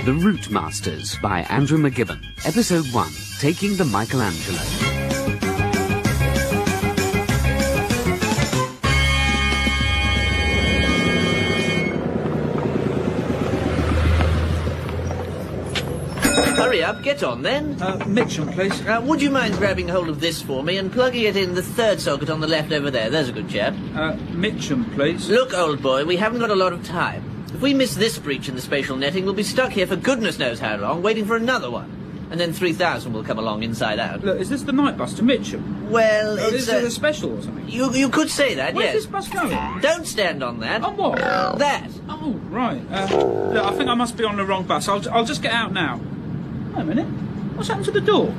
The Routemasters by Andrew McGibbon. Episode 1, Taking the Michelangelo. Hurry up, get on then. Mitcham, please. Would you mind grabbing hold of this for me and plugging it in the third socket on the left over there? There's a good chap. Mitcham, please. Look, old boy, we haven't got a lot of time. If we miss this breach in the spatial netting, we'll be stuck here for goodness knows how long, waiting for another one. And then 3,000 will come along inside out. Look, is this the night bus to Mitcham? Well, Is it a special or something? You could say that, Where's yes. this bus going? Don't stand on that. On what? That. Oh, right. Look, I think I must be on the wrong bus. I'll just get out now. Wait a minute. What's happened to the door?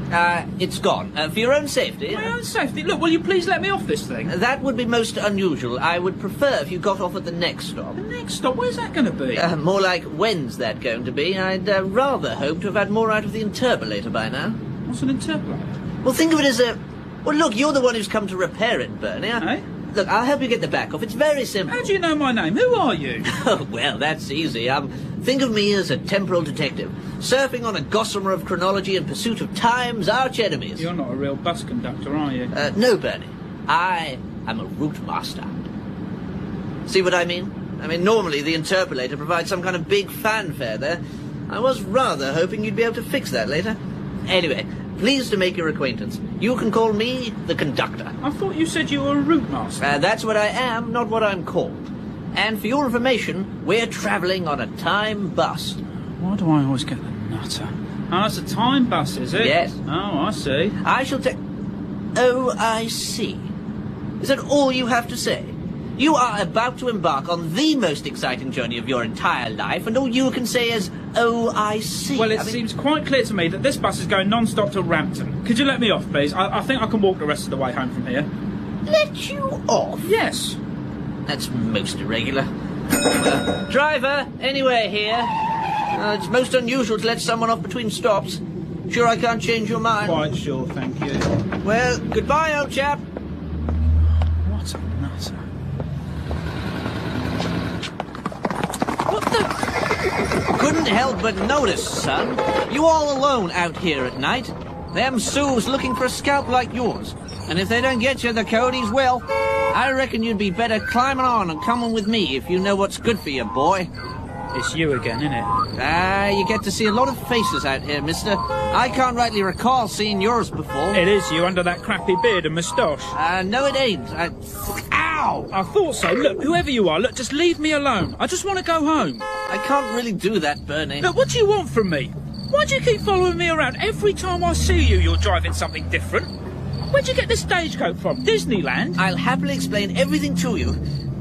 It's gone. For your own safety. My own safety? Look, will you please let me off this thing? That would be most unusual. I would prefer if you got off at the next stop. The next stop? Where's that going to be? More like, when's that going to be? I'd rather hope to have had more out of the interpolator by now. What's an interpolator? Well, think of it as a... Well, look, you're the one who's come to repair it, Bernie. Eh? Look, I'll help you get the back off. It's very simple. How do you know my name? Who are you? Oh, well, that's easy. Think of me as a temporal detective, surfing on a gossamer of chronology in pursuit of time's arch enemies. You're not a real bus conductor, are you? No, Bernie. I am a routemaster. See what I mean? Normally the interpolator provides some kind of big fanfare there. I was rather hoping you'd be able to fix that later. Anyway, pleased to make your acquaintance. You can call me the conductor. I thought you said you were a routemaster. That's what I am, not what I'm called. And for your information, we're travelling on a time bus. Why do I always get the nutter? Oh, it's a time bus, is it? Yes. Oh, I see. I shall take... Oh, I see. Is that all you have to say? You are about to embark on the most exciting journey of your entire life, and all you can say is, oh, I see. Well, it seems quite clear to me that this bus is going non-stop to Rampton. Could you let me off, please? I think I can walk the rest of the way home from here. Let you off? Yes. That's most irregular. Driver, anywhere here? It's most unusual to let someone off between stops. Sure I can't change your mind? Quite sure, thank you. Well, goodbye, old chap. What a nutter. What the... Couldn't help but notice, son. You all alone out here at night. Them Sue's looking for a scalp like yours. And if they don't get you, the coyotes will. I reckon you'd be better climbing on and coming with me if you know what's good for you, boy. It's you again, isn't it? You get to see a lot of faces out here, mister. I can't rightly recall seeing yours before. It is you under that crappy beard and moustache. No it ain't. Ow! I thought so. Look, whoever you are, look, just leave me alone. I just want to go home. I can't really do that, Bernie. Look, what do you want from me? Why do you keep following me around? Every time I see you, you're driving something different. Where'd you get this stagecoach from? Disneyland? I'll happily explain everything to you.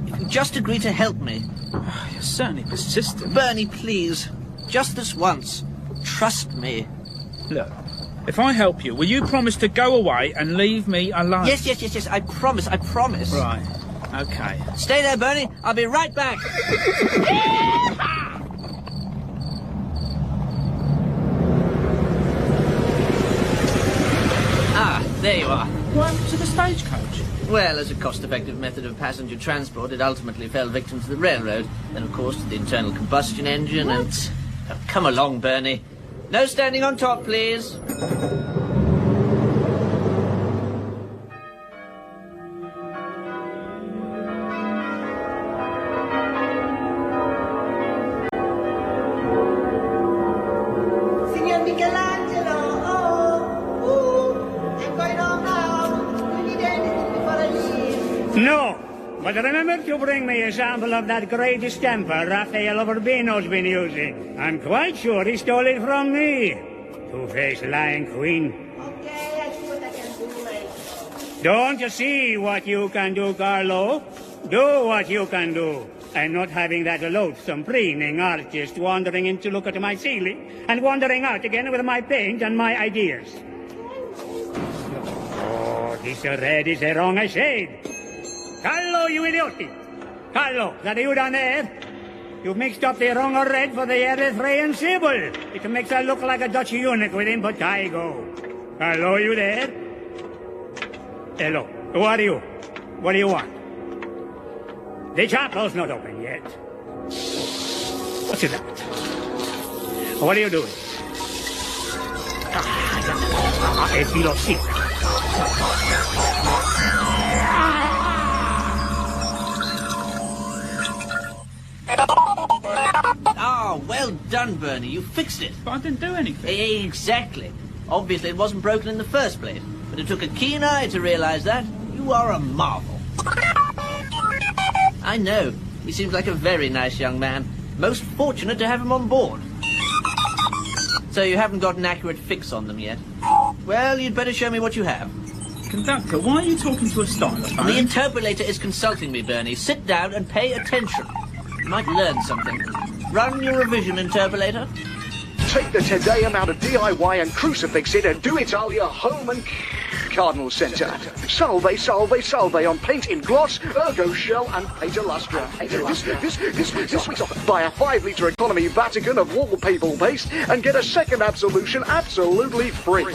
If you just agree to help me. You're certainly persistent. Bernie, please. Just this once. Trust me. Look, if I help you, will you promise to go away and leave me alone? Yes. I promise. Right. Okay. Stay there, Bernie. I'll be right back. There you are. What happened to the stagecoach? Well, as a cost-effective method of passenger transport, it ultimately fell victim to the railroad. Then, of course, to the internal combustion engine and... Oh, come along, Bernie. No standing on top, please. Signor Michelangelo, I'm going home now. Do you need anything before I leave? No, but remember to bring me a sample of that great distemper Raphael of Urbino's been using. I'm quite sure he stole it from me. Two-faced lying queen. Okay, I see what I can do, mate. Don't you see what you can do, Carlo? Do what you can do. And not having that loathsome, preening artist wandering in to look at my ceiling and wandering out again with my paint and my ideas. Oh, this red is the wrong shade. Carlo, you idiot! Carlo, that you down there? You've mixed up the wrong red for the Erythraean sable. It makes her look like a Dutch eunuch with impetigo. Carlo, you there? Hello, who are you? What do you want? The chapel's not open yet. What's that? What are you doing? Es filosif. Ah, well done, Bernie. You fixed it. But I didn't do anything. Exactly. Obviously, it wasn't broken in the first place. But it took a keen eye to realize that. You are a marvel. I know. He seems like a very nice young man. Most fortunate to have him on board. So you haven't got an accurate fix on them yet? Well, you'd better show me what you have. Conductor, why are you talking to a stylophone? The interpolator is consulting me, Bernie. Sit down and pay attention. You might learn something. Run your revision, interpolator. Take the Te Deum out of DIY and crucifix it and do Italia home and Cardinal Centre. Salve, salve, salve on paint in gloss, ergo shell and pater lustra. This week's offer. Buy a 5-litre economy Vatican of wallpaper paste and get a second absolution absolutely free.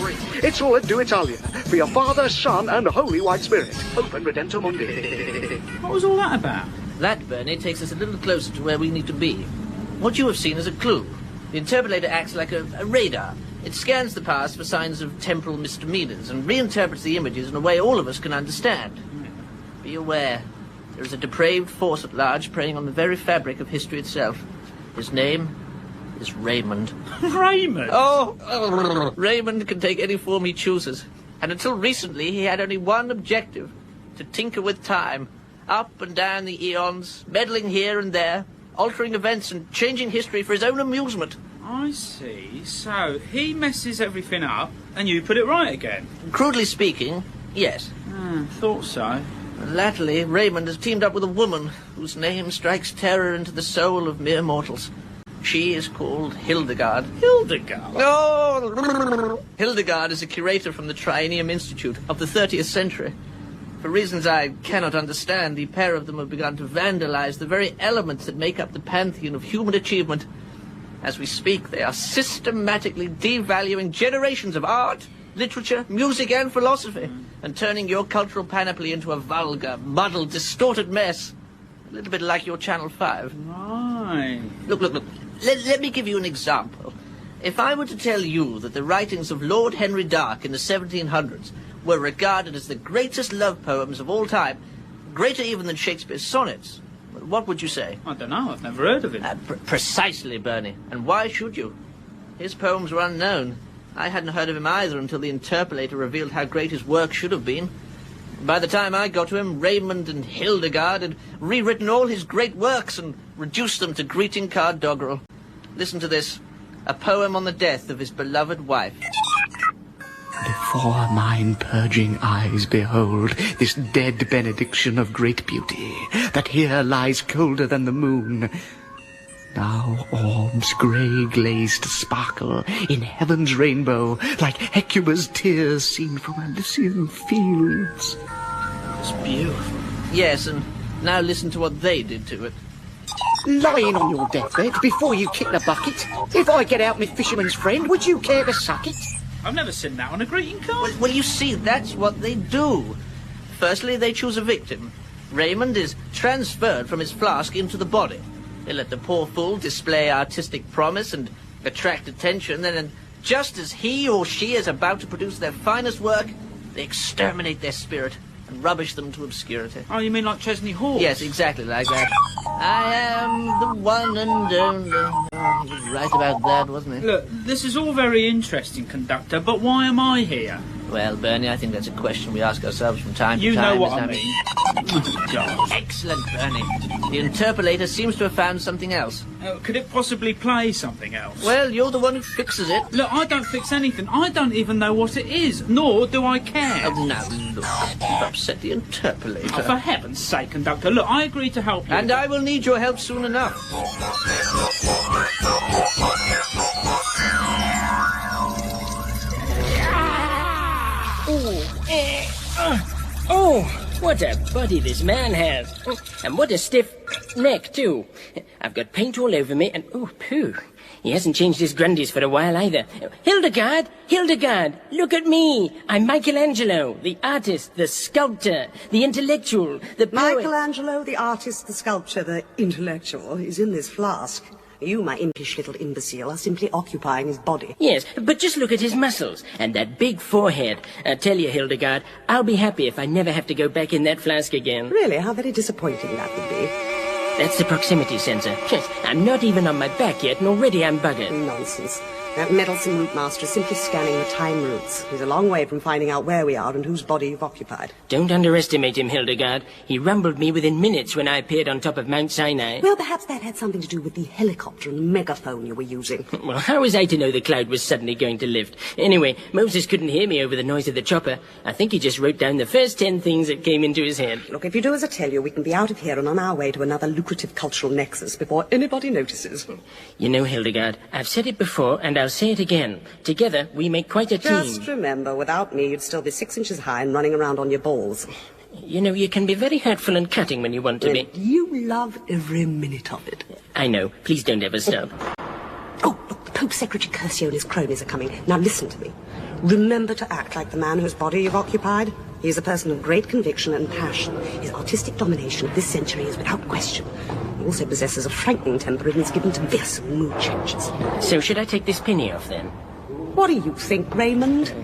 It's all at Do Italia for your Father, Son and Holy White Spirit. Open Redemptor Mundi. What was all that about? That, Bernie, takes us a little closer to where we need to be. What you have seen is a clue. The interpolator acts like a radar. It scans the past for signs of temporal misdemeanors and reinterprets the images in a way all of us can understand. Be aware, there is a depraved force at large preying on the very fabric of history itself. His name is Raymond. Raymond? Oh, Raymond can take any form he chooses. And until recently, he had only one objective: to tinker with time, up and down the eons, meddling here and there, altering events and changing history for his own amusement. I see. So, he messes everything up, and you put it right again? Crudely speaking, yes. Thought so. Latterly, Raymond has teamed up with a woman whose name strikes terror into the soul of mere mortals. She is called Hilderghast. Hilderghast? Oh! Hilderghast is a curator from the Triennium Institute of the 30th century. For reasons I cannot understand, the pair of them have begun to vandalize the very elements that make up the pantheon of human achievement. As we speak, they are systematically devaluing generations of art, literature, music, and philosophy, and turning your cultural panoply into a vulgar, muddled, distorted mess. A little bit like your Channel 5. Right. Look. Let me give you an example. If I were to tell you that the writings of Lord Henry Dark in the 1700s were regarded as the greatest love poems of all time, greater even than Shakespeare's sonnets, what would you say? I don't know, I've never heard of it. Precisely, Bernie. And why should you? His poems were unknown. I hadn't heard of him either until the interpolator revealed how great his work should have been. By the time I got to him, Raymond and Hilderghast had rewritten all his great works and reduced them to greeting card doggerel. Listen to this. A poem on the death of his beloved wife. Before mine purging eyes behold this dead benediction of great beauty, that here lies colder than the moon. Now orbs grey glazed sparkle in heaven's rainbow, like Hecuba's tears seen from Elysian fields. It's beautiful. Yes, and now listen to what they did to it. Lying on your deathbed before you kick the bucket, if I get out my fisherman's friend, would you care to suck it? I've never seen that on a greeting card. Well, you see, that's what they do. Firstly, they choose a victim. Raymond is transferred from his flask into the body. They let the poor fool display artistic promise and attract attention, and just as he or she is about to produce their finest work, they exterminate their spirit and rubbish them to obscurity. Oh, you mean like Chesney Hawkes? Yes, exactly like that. I am the one and only. Oh, he was right about that, wasn't he? Look, this is all very interesting, Conductor, but why am I here? Well, Bernie, I think that's a question we ask ourselves from time to You time. know what I mean. God. Excellent, Bernie. The interpolator seems to have found something else. Could it possibly play something else? Well, you're the one who fixes it. Look, I don't fix anything. I don't even know what it is, nor do I care. Oh, now, look, you've upset the interpolator. Oh, for heaven's sake, Conductor. Look, I agree to help you. And I will need your help soon enough. Oh, what a body this man has. And what a stiff neck, too. I've got paint all over me, and oh, pooh. He hasn't changed his grundies for a while either. Hilderghast, look at me. I'm Michelangelo, the artist, the sculptor, the intellectual, the poet. Michelangelo, the artist, the sculptor, the intellectual, is in this flask. You, my impish little imbecile, are simply occupying his body. Yes, but just look at his muscles and that big forehead. I tell you, Hilderghast, I'll be happy if I never have to go back in that flask again. Really? How very disappointing that would be. That's the proximity sensor. I'm not even on my back yet, and already I'm buggered. Nonsense. That meddlesome Routemasters is simply scanning the time routes. He's a long way from finding out where we are and whose body you've occupied. Don't underestimate him, Hilderghast. He rumbled me within minutes when I appeared on top of Mount Sinai. Well, perhaps that had something to do with the helicopter and megaphone you were using. Well, how was I to know the cloud was suddenly going to lift? Anyway, Moses couldn't hear me over the noise of the chopper. I think he just wrote down the first 10 things that came into his head. Look, if you do as I tell you, we can be out of here and on our way to another lucrative cultural nexus before anybody notices. You know, Hilderghast, I've said it before and I'll say it again. Together, we make quite a team. Just remember, without me, you'd still be 6 inches high and running around on your balls. You know, you can be very hurtful and cutting when you want to be. You love every minute of it. I know. Please don't ever stop. Oh, look, the Pope's Secretary Curcio and his cronies are coming. Now listen to me. Remember to act like the man whose body you've occupied. He is a person of great conviction and passion. His artistic domination of this century is without question. He also possesses a frightening temper and is given to fierce mood changes. So should I take this penny off, then? What do you think, Raymond?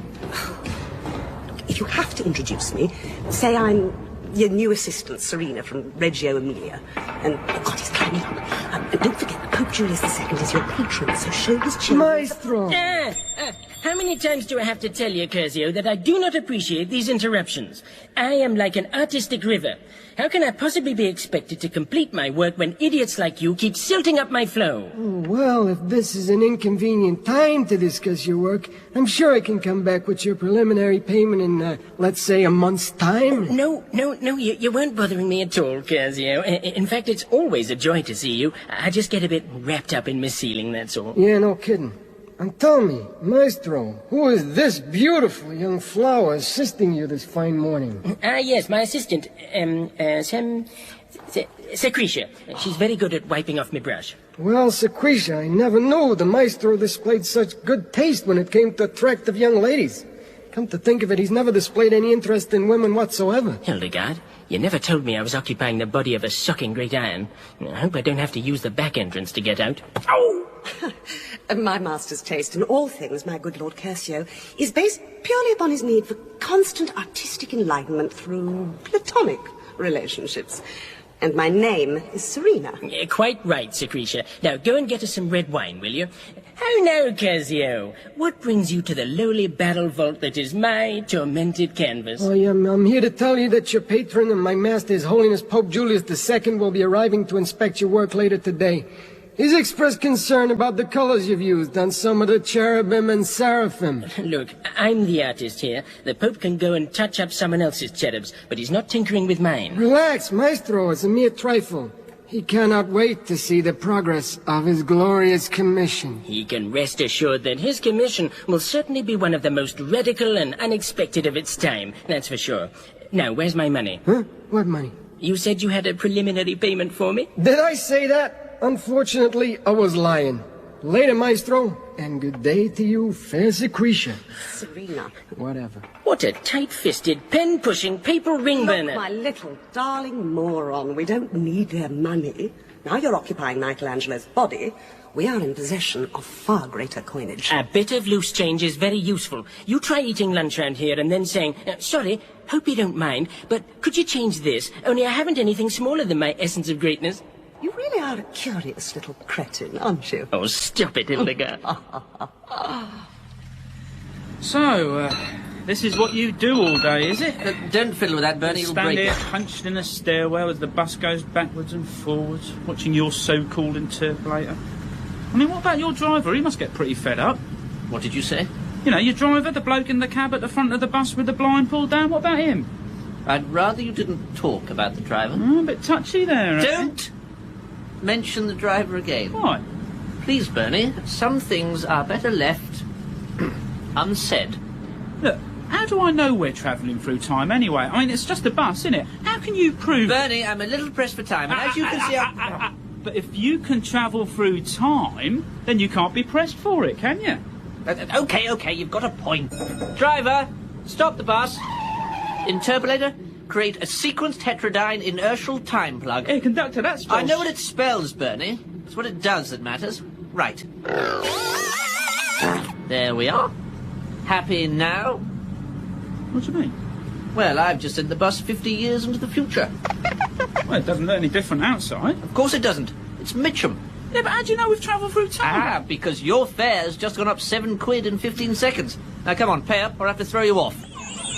If you have to introduce me, say I'm your new assistant, Serena, from Reggio Emilia. And, oh God, he's climbing up. And don't forget, the Pope Julius II is your patron, so show his children... Maestro! How many times do I have to tell you, Curcio, that I do not appreciate these interruptions? I am like an artistic river. How can I possibly be expected to complete my work when idiots like you keep silting up my flow? Well, if this is an inconvenient time to discuss your work, I'm sure I can come back with your preliminary payment in, let's say, a month's time. No, you weren't bothering me at all, Curcio. In fact, it's always a joy to see you. I just get a bit wrapped up in Miss Sealing, that's all. Yeah, no kidding. And tell me, Maestro, who is this beautiful young flower assisting you this fine morning? Yes, my assistant, Secretia. She's very good at wiping off my brush. Well, Secretia, I never knew the Maestro displayed such good taste when it came to attractive young ladies. Come to think of it, he's never displayed any interest in women whatsoever. Hilderghast, you never told me I was occupying the body of a sucking great iron. I hope I don't have to use the back entrance to get out. Oh! My master's taste in all things, my good Lord Curcio, is based purely upon his need for constant artistic enlightenment through platonic relationships. And my name is Serena. Quite right, Secretia. Now, go and get us some red wine, will you? How now, Curcio? What brings you to the lowly battle vault that is my tormented canvas? Oh, I'm here to tell you that your patron and my master, His Holiness Pope Julius II, will be arriving to inspect your work later today. He's expressed concern about the colors you've used on some of the cherubim and seraphim. Look, I'm the artist here. The Pope can go and touch up someone else's cherubs, but he's not tinkering with mine. Relax, Maestro. It's a mere trifle. He cannot wait to see the progress of his glorious commission. He can rest assured that his commission will certainly be one of the most radical and unexpected of its time. That's for sure. Now, where's my money? Huh? What money? You said you had a preliminary payment for me? Did I say that? Unfortunately, I was lying. Later, Maestro, and good day to you, fair Secretia. Serena. Whatever. What a tight-fisted, pen-pushing, paper ring burner. Look, my little darling moron, we don't need their money. Now you're occupying Michelangelo's body. We are in possession of far greater coinage. A bit of loose change is very useful. You try eating lunch round here and then saying, sorry, hope you don't mind, but could you change this? Only I haven't anything smaller than my essence of greatness. You really are a curious little cretin, aren't you? Oh, stop it, Hilderghast. So, this is what you do all day, is it? Don't fiddle with that, Bernie, you'll Stand break here it. hunched in a stairwell as the bus goes backwards and forwards, watching your so-called interpolator. I mean, what about your driver? He must get pretty fed up. What did you say? You know, your driver, the bloke in the cab at the front of the bus with the blind pulled down, what about him? I'd rather you didn't talk about the driver. Oh, a bit touchy there. Don't mention the driver again. Why? Please, Bernie, some things are better left unsaid. Look, how do I know we're travelling through time anyway? I mean, it's just a bus, isn't it? How can you prove... Bernie, I'm a little pressed for time, and as you can see... But if you can travel through time, then you can't be pressed for it, can you? Okay, you've got a point. Driver, stop the bus. Interpolator, create a sequenced heterodyne inertial time plug. Hey, conductor, that's... I know what it spells, Bernie, It's what it does that matters. Right. There we are. Happy now? What do you mean? Well, I've just sent the bus 50 years into the future. Well, it doesn't look any different outside. Of course it doesn't. It's Mitcham. Yeah, but how do you know we've travelled through time? Because your fare's just gone up 7 quid in 15 seconds. Now, come on, pay up or I have to throw you off.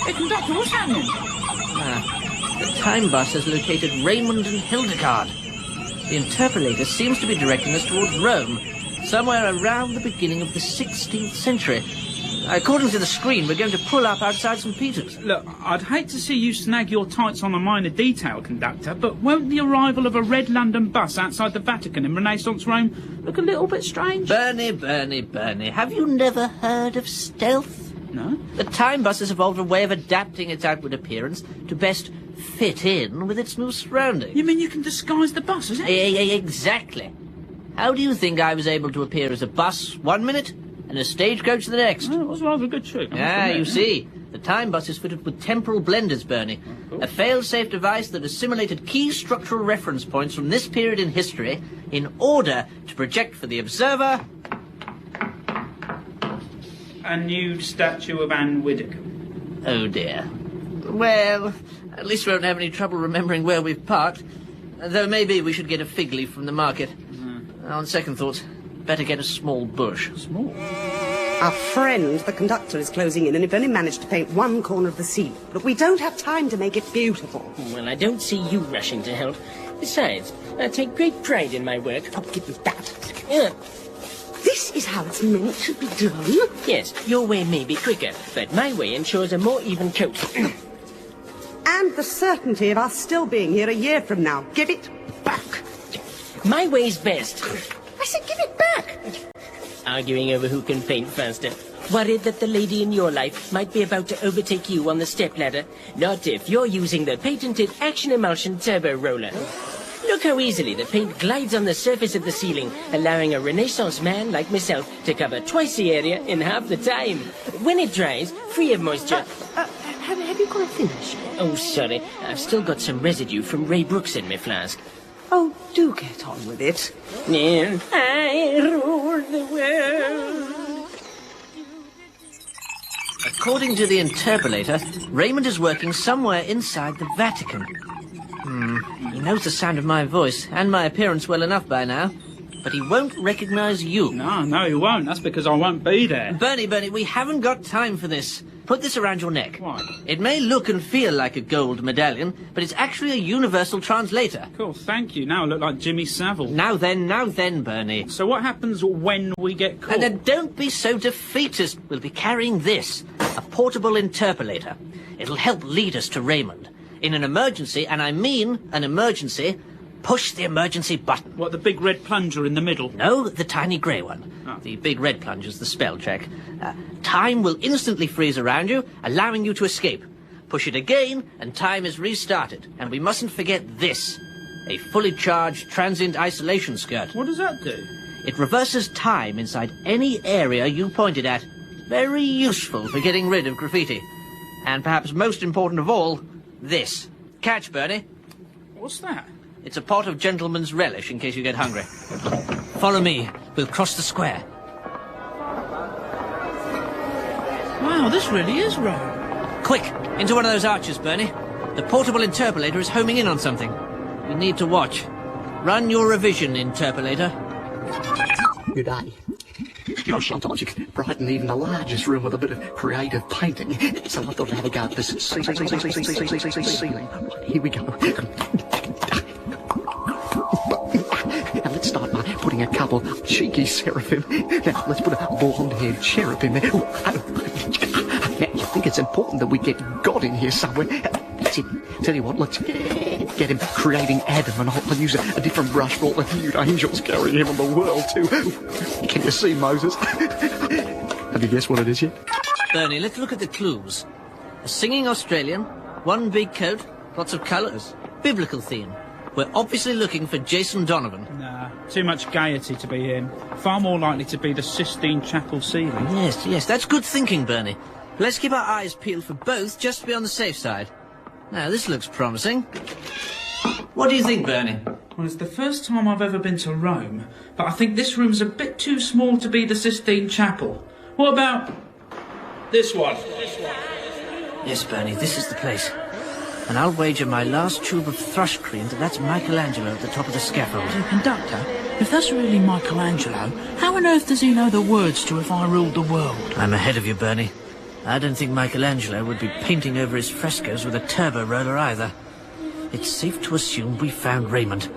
Hey, conductor, what's happening? The time bus has located Raymond and Hilderghast. The interpolator seems to be directing us towards Rome, somewhere around the beginning of the 16th century. According to the screen, we're going to pull up outside St. Peter's. Look, I'd hate to see you snag your tights on a minor detail, conductor, but won't the arrival of a red London bus outside the Vatican in Renaissance Rome look a little bit strange? Bernie, have you never heard of stealth? No. The time bus has evolved a way of adapting its outward appearance to best fit in with its new surroundings. You mean you can disguise the bus, is it? Exactly. How do you think I was able to appear as a bus 1 minute and a stagecoach the next? Well, it was rather a good trick. You see. The time bus is fitted with temporal blenders, Bernie. A fail-safe device that assimilated key structural reference points from this period in history in order to project for the observer... a nude statue of Anne Widdecombe. Oh, dear. Well, at least we won't have any trouble remembering where we've parked. Though maybe we should get a fig leaf from the market. On second thoughts, better get a small bush. Small? Our friend, the conductor, is closing in, and you've only managed to paint one corner of the ceiling. But we don't have time to make it beautiful. Well, I don't see you rushing to help. Besides, I take great pride in my work. I'll give you that. Yeah. This is how it's meant to be done. Yes, your way may be quicker, but my way ensures a more even coat. And the certainty of us still being here a year from now. Give it back. My way's best. I said give it back. Arguing over who can paint faster. Worried that the lady in your life might be about to overtake you on the stepladder? Not if you're using the patented Action Emulsion Turbo Roller. Look how easily the paint glides on the surface of the ceiling, allowing a Renaissance man like myself to cover twice the area in half the time. When it dries, free of moisture... Have you got a finish? Oh, sorry. I've still got some residue from Ray Brooks in my flask. Oh, do get on with it. And I rule the world. According to the interpolator, Raymond is working somewhere inside the Vatican. He knows the sound of my voice and my appearance well enough by now, but he won't recognize you. No, he won't. That's because I won't be there. Bernie, we haven't got time for this. Put this around your neck. Why? It may look and feel like a gold medallion, but it's actually a universal translator. Cool, thank you. Now I look like Jimmy Savile. Now then, Bernie. So what happens when we get caught? And then don't be so defeatist. We'll be carrying this, a portable interpolator. It'll help lead us to Raymond. In an emergency, and I mean an emergency, push the emergency button. What, the big red plunger in the middle? No, the tiny grey one. Oh. The big red plunger's the spell check. Time will instantly freeze around you, allowing you to escape. Push it again, and time is restarted. And we mustn't forget this. A fully charged transient isolation skirt. What does that do? It reverses time inside any area you pointed at. Very useful for getting rid of graffiti. And perhaps most important of all, this. Catch, Bernie. What's that? It's a pot of gentleman's relish in case you get hungry. Follow me. We'll cross the square. Wow, this really is Rome. Quick, into one of those arches, Bernie. The portable interpolator is homing in on something. We need to watch. Run your revision, interpolator. Good day. You know, sometimes you can brighten even the largest room with a bit of creative painting. So I thought I'd have a go at this ceiling. Right, here we go. Now let's start by putting a couple of cheeky seraphim. Now let's put a blonde-haired cherub in there. Now you think it's important that we get God in here somewhere? Tell you what, let's get him creating Adam, and I'll use a different brush for all the nude angels carrying him on the world too. Can you see, Moses? Have you guessed what it is yet? Bernie, let's look at the clues. A singing Australian, one big coat, lots of colours, biblical theme. We're obviously looking for Jason Donovan. Nah, too much gaiety to be in. Far more likely to be the Sistine Chapel ceiling. Yes, that's good thinking, Bernie. Let's keep our eyes peeled for both, just to be on the safe side. Now, this looks promising. What do you think, Bernie? Well, it's the first time I've ever been to Rome, but I think this room's a bit too small to be the Sistine Chapel. What about this one? Yes, Bernie, this is the place. And I'll wager my last tube of thrush cream that that's Michelangelo at the top of the scaffold. So, Conductor, if that's really Michelangelo, how on earth does he know the words to If I Ruled the World? I'm ahead of you, Bernie. I don't think Michelangelo would be painting over his frescoes with a turbo roller either. It's safe to assume we found Raymond.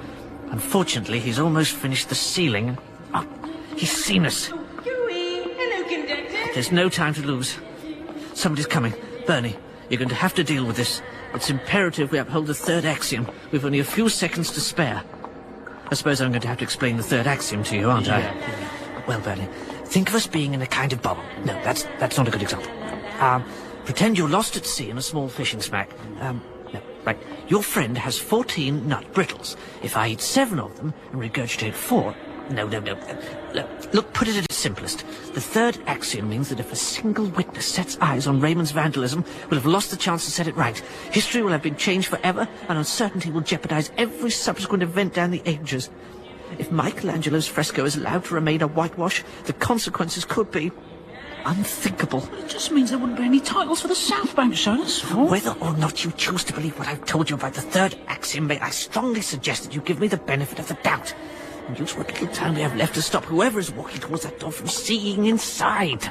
Unfortunately, he's almost finished the ceiling. Oh, he's seen us. Hello, Conductor. There's no time to lose. Somebody's coming. Bernie, you're going to have to deal with this. It's imperative we uphold the third axiom. We've only a few seconds to spare. I suppose I'm going to have to explain the third axiom to you, aren't I? Well, Bernie, think of us being in a kind of bubble. No, that's not a good example. Pretend you're lost at sea in a small fishing smack. No, right. Your friend has 14 nut brittles. If I eat 7 of them and regurgitate 4... No. Look, put it at its simplest. The third axiom means that if a single witness sets eyes on Raymond's vandalism, we'll have lost the chance to set it right. History will have been changed forever, and uncertainty will jeopardize every subsequent event down the ages. If Michelangelo's fresco is allowed to remain a whitewash, the consequences could be unthinkable. It just means there wouldn't be any titles for the South Bank show, that's all. Whether or not you choose to believe what I've told you about the third axiom, I strongly suggest that you give me the benefit of the doubt. And use what little time we have left to stop whoever is walking towards that door from seeing inside.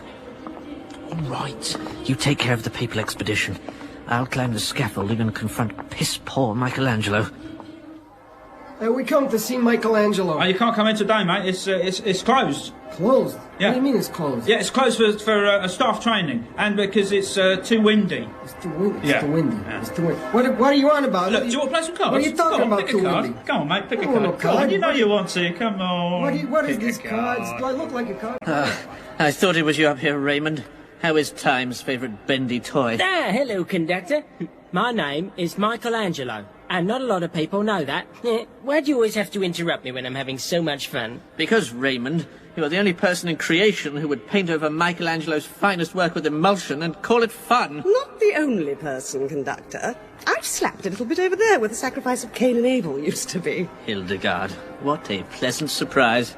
All right. You take care of the papal expedition. I'll climb the scaffolding and confront piss-poor Michelangelo. We come to see Michelangelo. Oh, you can't come in today, mate. It's closed. Closed? Yeah. What do you mean it's closed? Yeah, it's closed for staff training, and because it's too windy. It's too windy. Yeah. It's too windy. Yeah. It's too windy. What are you on about? Look, do you want to play some cards? What are you talking Go on, about? pick a Too card. windy. Come on, mate, pick a I want card. no Come on, card. you know you want to. Come on. What is Pick these a cards? card. Do I look like a card? I thought it was you up here, Raymond. How is Time's favourite bendy toy? Hello, Conductor. My name is Michelangelo, and not a lot of people know that. Why do you always have to interrupt me when I'm having so much fun? Because, Raymond, you are the only person in creation who would paint over Michelangelo's finest work with emulsion and call it fun. Not the only person, Conductor. I've slapped a little bit over there where the sacrifice of Cain and Abel used to be. Hildegard, what a pleasant surprise.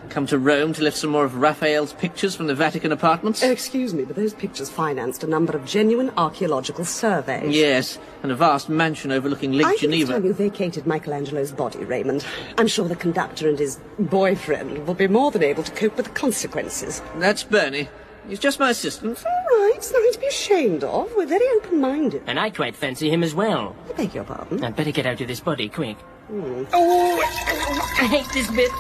Come to Rome to lift some more of Raphael's pictures from the Vatican apartments? Excuse me, but those pictures financed a number of genuine archaeological surveys. Yes, and a vast mansion overlooking Lake Geneva. I think it's time you vacated Michelangelo's body, Raymond. I'm sure the conductor and his boyfriend will be more than able to cope with the consequences. That's Bernie. He's just my assistant. All right, it's nothing to be ashamed of. We're very open-minded. And I quite fancy him as well. I beg your pardon? I'd better get out of this body, quick. Oh, I hate this bit.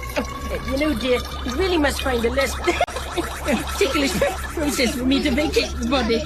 You know, dear, you really must find a less ticklish process for me to vacate the body.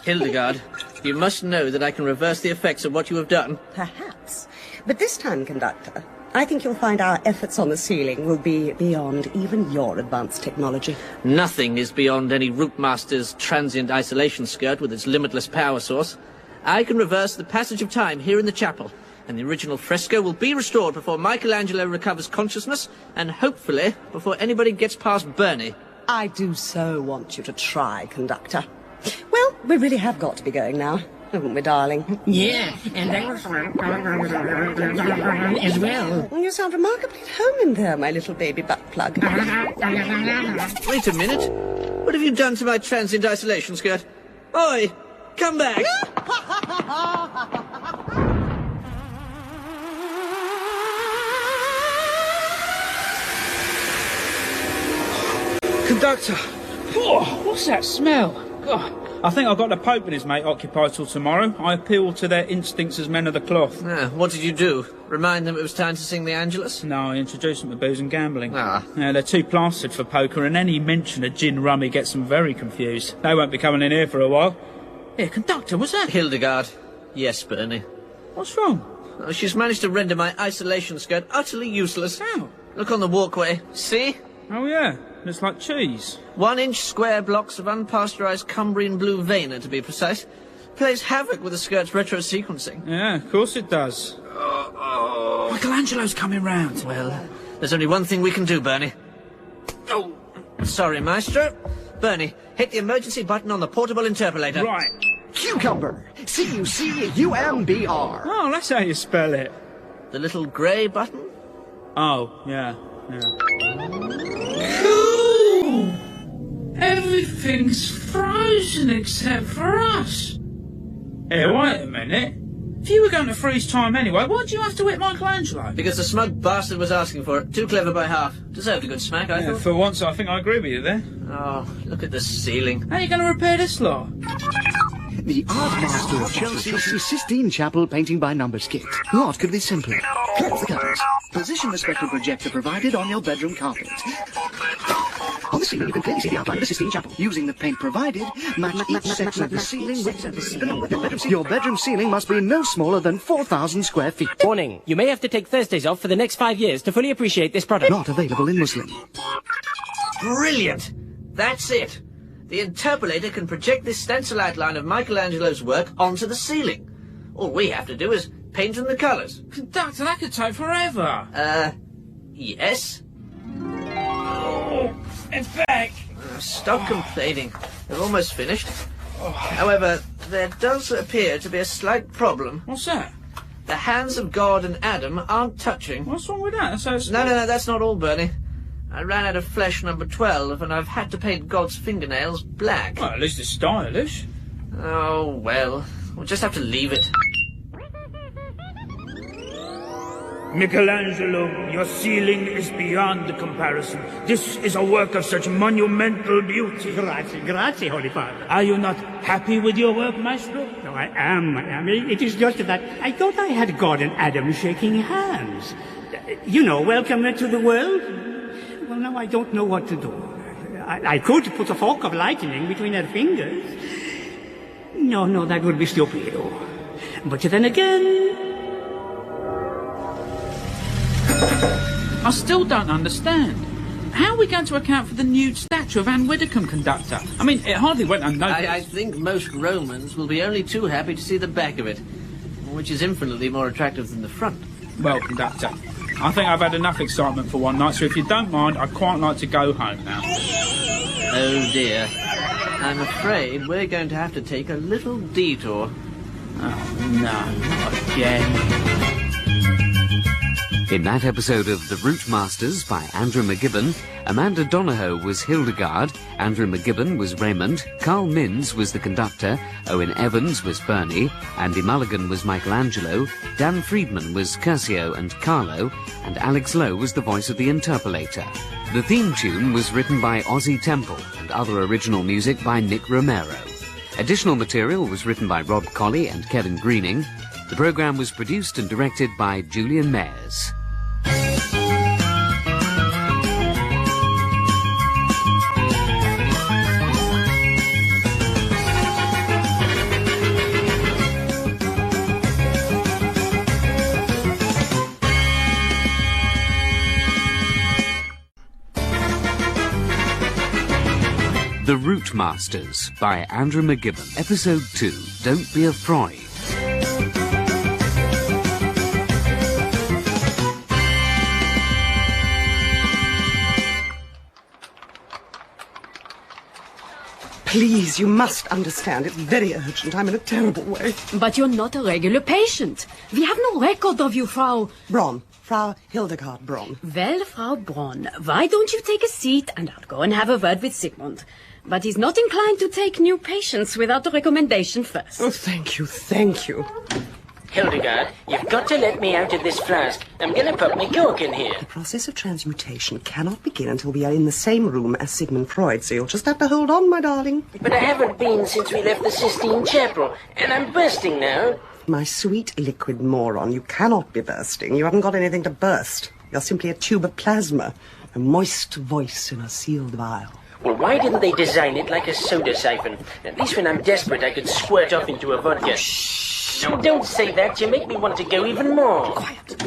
Hildegard, you must know that I can reverse the effects of what you have done. Perhaps. But this time, Conductor, I think you'll find our efforts on the ceiling will be beyond even your advanced technology. Nothing is beyond any Routemasters' transient isolation skirt with its limitless power source. I can reverse the passage of time here in the chapel, and the original fresco will be restored before Michelangelo recovers consciousness, and hopefully before anybody gets past Bernie. I do so want you to try, Conductor. Well, we really have got to be going now, haven't we, darling? Yeah, and that as well. You sound remarkably at home in there, my little baby butt plug. Wait a minute. What have you done to my transient isolation skirt? Oi, come back! Conductor! Oh, what's that smell? God, I think I've got the Pope and his mate occupied till tomorrow. I appeal to their instincts as men of the cloth. What did you do? Remind them it was time to sing the Angelus? No, I introduced them to booze and gambling. Ah. Yeah, they're too plastered for poker, and any mention of gin rummy gets them very confused. They won't be coming in here for a while. Here, Conductor, what's that? Hildegard. Yes, Bernie. What's wrong? Oh, she's managed to render my isolation skirt utterly useless. How? Look on the walkway. See? Oh, yeah. It's like cheese. 1-inch square blocks of unpasteurized Cumbrian blue vena, to be precise. Plays havoc with the skirt's retro-sequencing. Yeah, of course it does. Michelangelo's coming round. Well, there's only one thing we can do, Bernie. Oh, sorry, Maestro. Bernie, hit the emergency button on the portable interpolator. Right. Cucumber. C-U-C-U-M-B-R. Oh, that's how you spell it. The little grey button? Oh, yeah. Cool! Everything's frozen except for us. Here, wait a minute. If you were going to freeze time anyway, why'd you have to hit Michelangelo? Because the smug bastard was asking for it. Too clever by half. Deserved a good smack, I thought. For once, I think I agree with you there. Oh, look at the ceiling. How are you going to repair this lot? The art master of Chelsea's Sistine Chapel painting by number skit. What could be simpler? Close the curtains. Position the spectral projector provided on your bedroom carpet. On the ceiling, you can clearly see the outline of the Sistine Chapel. Using the paint provided, match each section of the ceiling with your bedroom ceiling must be no smaller than 4,000 square feet. Warning, you may have to take Thursdays off for the next 5 years to fully appreciate this product. Not available in Muslim. Brilliant! That's it. The interpolator can project this stencil outline of Michelangelo's work onto the ceiling. All we have to do is paint in the colours. Conductor, that could take forever. Yes? Oh, it's back. Stop complaining. We're almost finished. However, there does appear to be a slight problem. What's that? The hands of God and Adam aren't touching. What's wrong with that? No, that's not all, Bernie. I ran out of flesh number 12, and I've had to paint God's fingernails black. Well, at least it's stylish. Oh, well. We'll just have to leave it. Michelangelo, your ceiling is beyond comparison. This is a work of such monumental beauty. Grazie, Holy Father. Are you not happy with your work, Maestro? No, I am. It is just that I thought I had God and Adam shaking hands. You know, welcome to the world. Well, now I don't know what to do. I could put a fork of lightning between their fingers. No, that would be stupid. But then again... I still don't understand. How are we going to account for the nude statue of Anne Widdecombe, Conductor? I mean, it hardly went unnoticed. I think most Romans will be only too happy to see the back of it, which is infinitely more attractive than the front. Well, Conductor, I think I've had enough excitement for one night, so if you don't mind, I'd quite like to go home now. Oh, dear. I'm afraid we're going to have to take a little detour. Oh, no, not again. In that episode of The Routemasters by Andrew McGibbon, Amanda Donohoe was Hilderghast, Andrew McGibbon was Raymond, Carl Minns was the conductor, Owen Evans was Bernie, Andy Mulligan was Michelangelo, Dan Friedman was Curcio and Carlo, and Alex Lowe was the voice of the interpolator. The theme tune was written by Ozzy Temple and other original music by Nick Romero. Additional material was written by Rob Colley and Kevin Greening. The programme was produced and directed by Julian Mayers. The Routemasters by Andrew McGibbon. Episode 2, Don't Be a Freud. Please, you must understand. It's very urgent. I'm in a terrible way. But you're not a regular patient. We have no record of you, Frau... Braun. Frau Hilderghast Braun. Well, Frau Braun, why don't you take a seat and I'll go and have a word with Sigmund. But he's not inclined to take new patients without a recommendation first. Oh, thank you, thank you. Hilderghast, you've got to let me out of this flask. I'm going to put my cork in here. The process of transmutation cannot begin until we are in the same room as Sigmund Freud, so you'll just have to hold on, my darling. But I haven't been since we left the Sistine Chapel, and I'm bursting now. My sweet liquid moron, you cannot be bursting. You haven't got anything to burst. You're simply a tube of plasma, a moist voice in a sealed vial. Well, why didn't they design it like a soda siphon? At least when I'm desperate, I could squirt off into a vodka. Oh, shh. No, don't say that. You make me want to go even more. Quiet.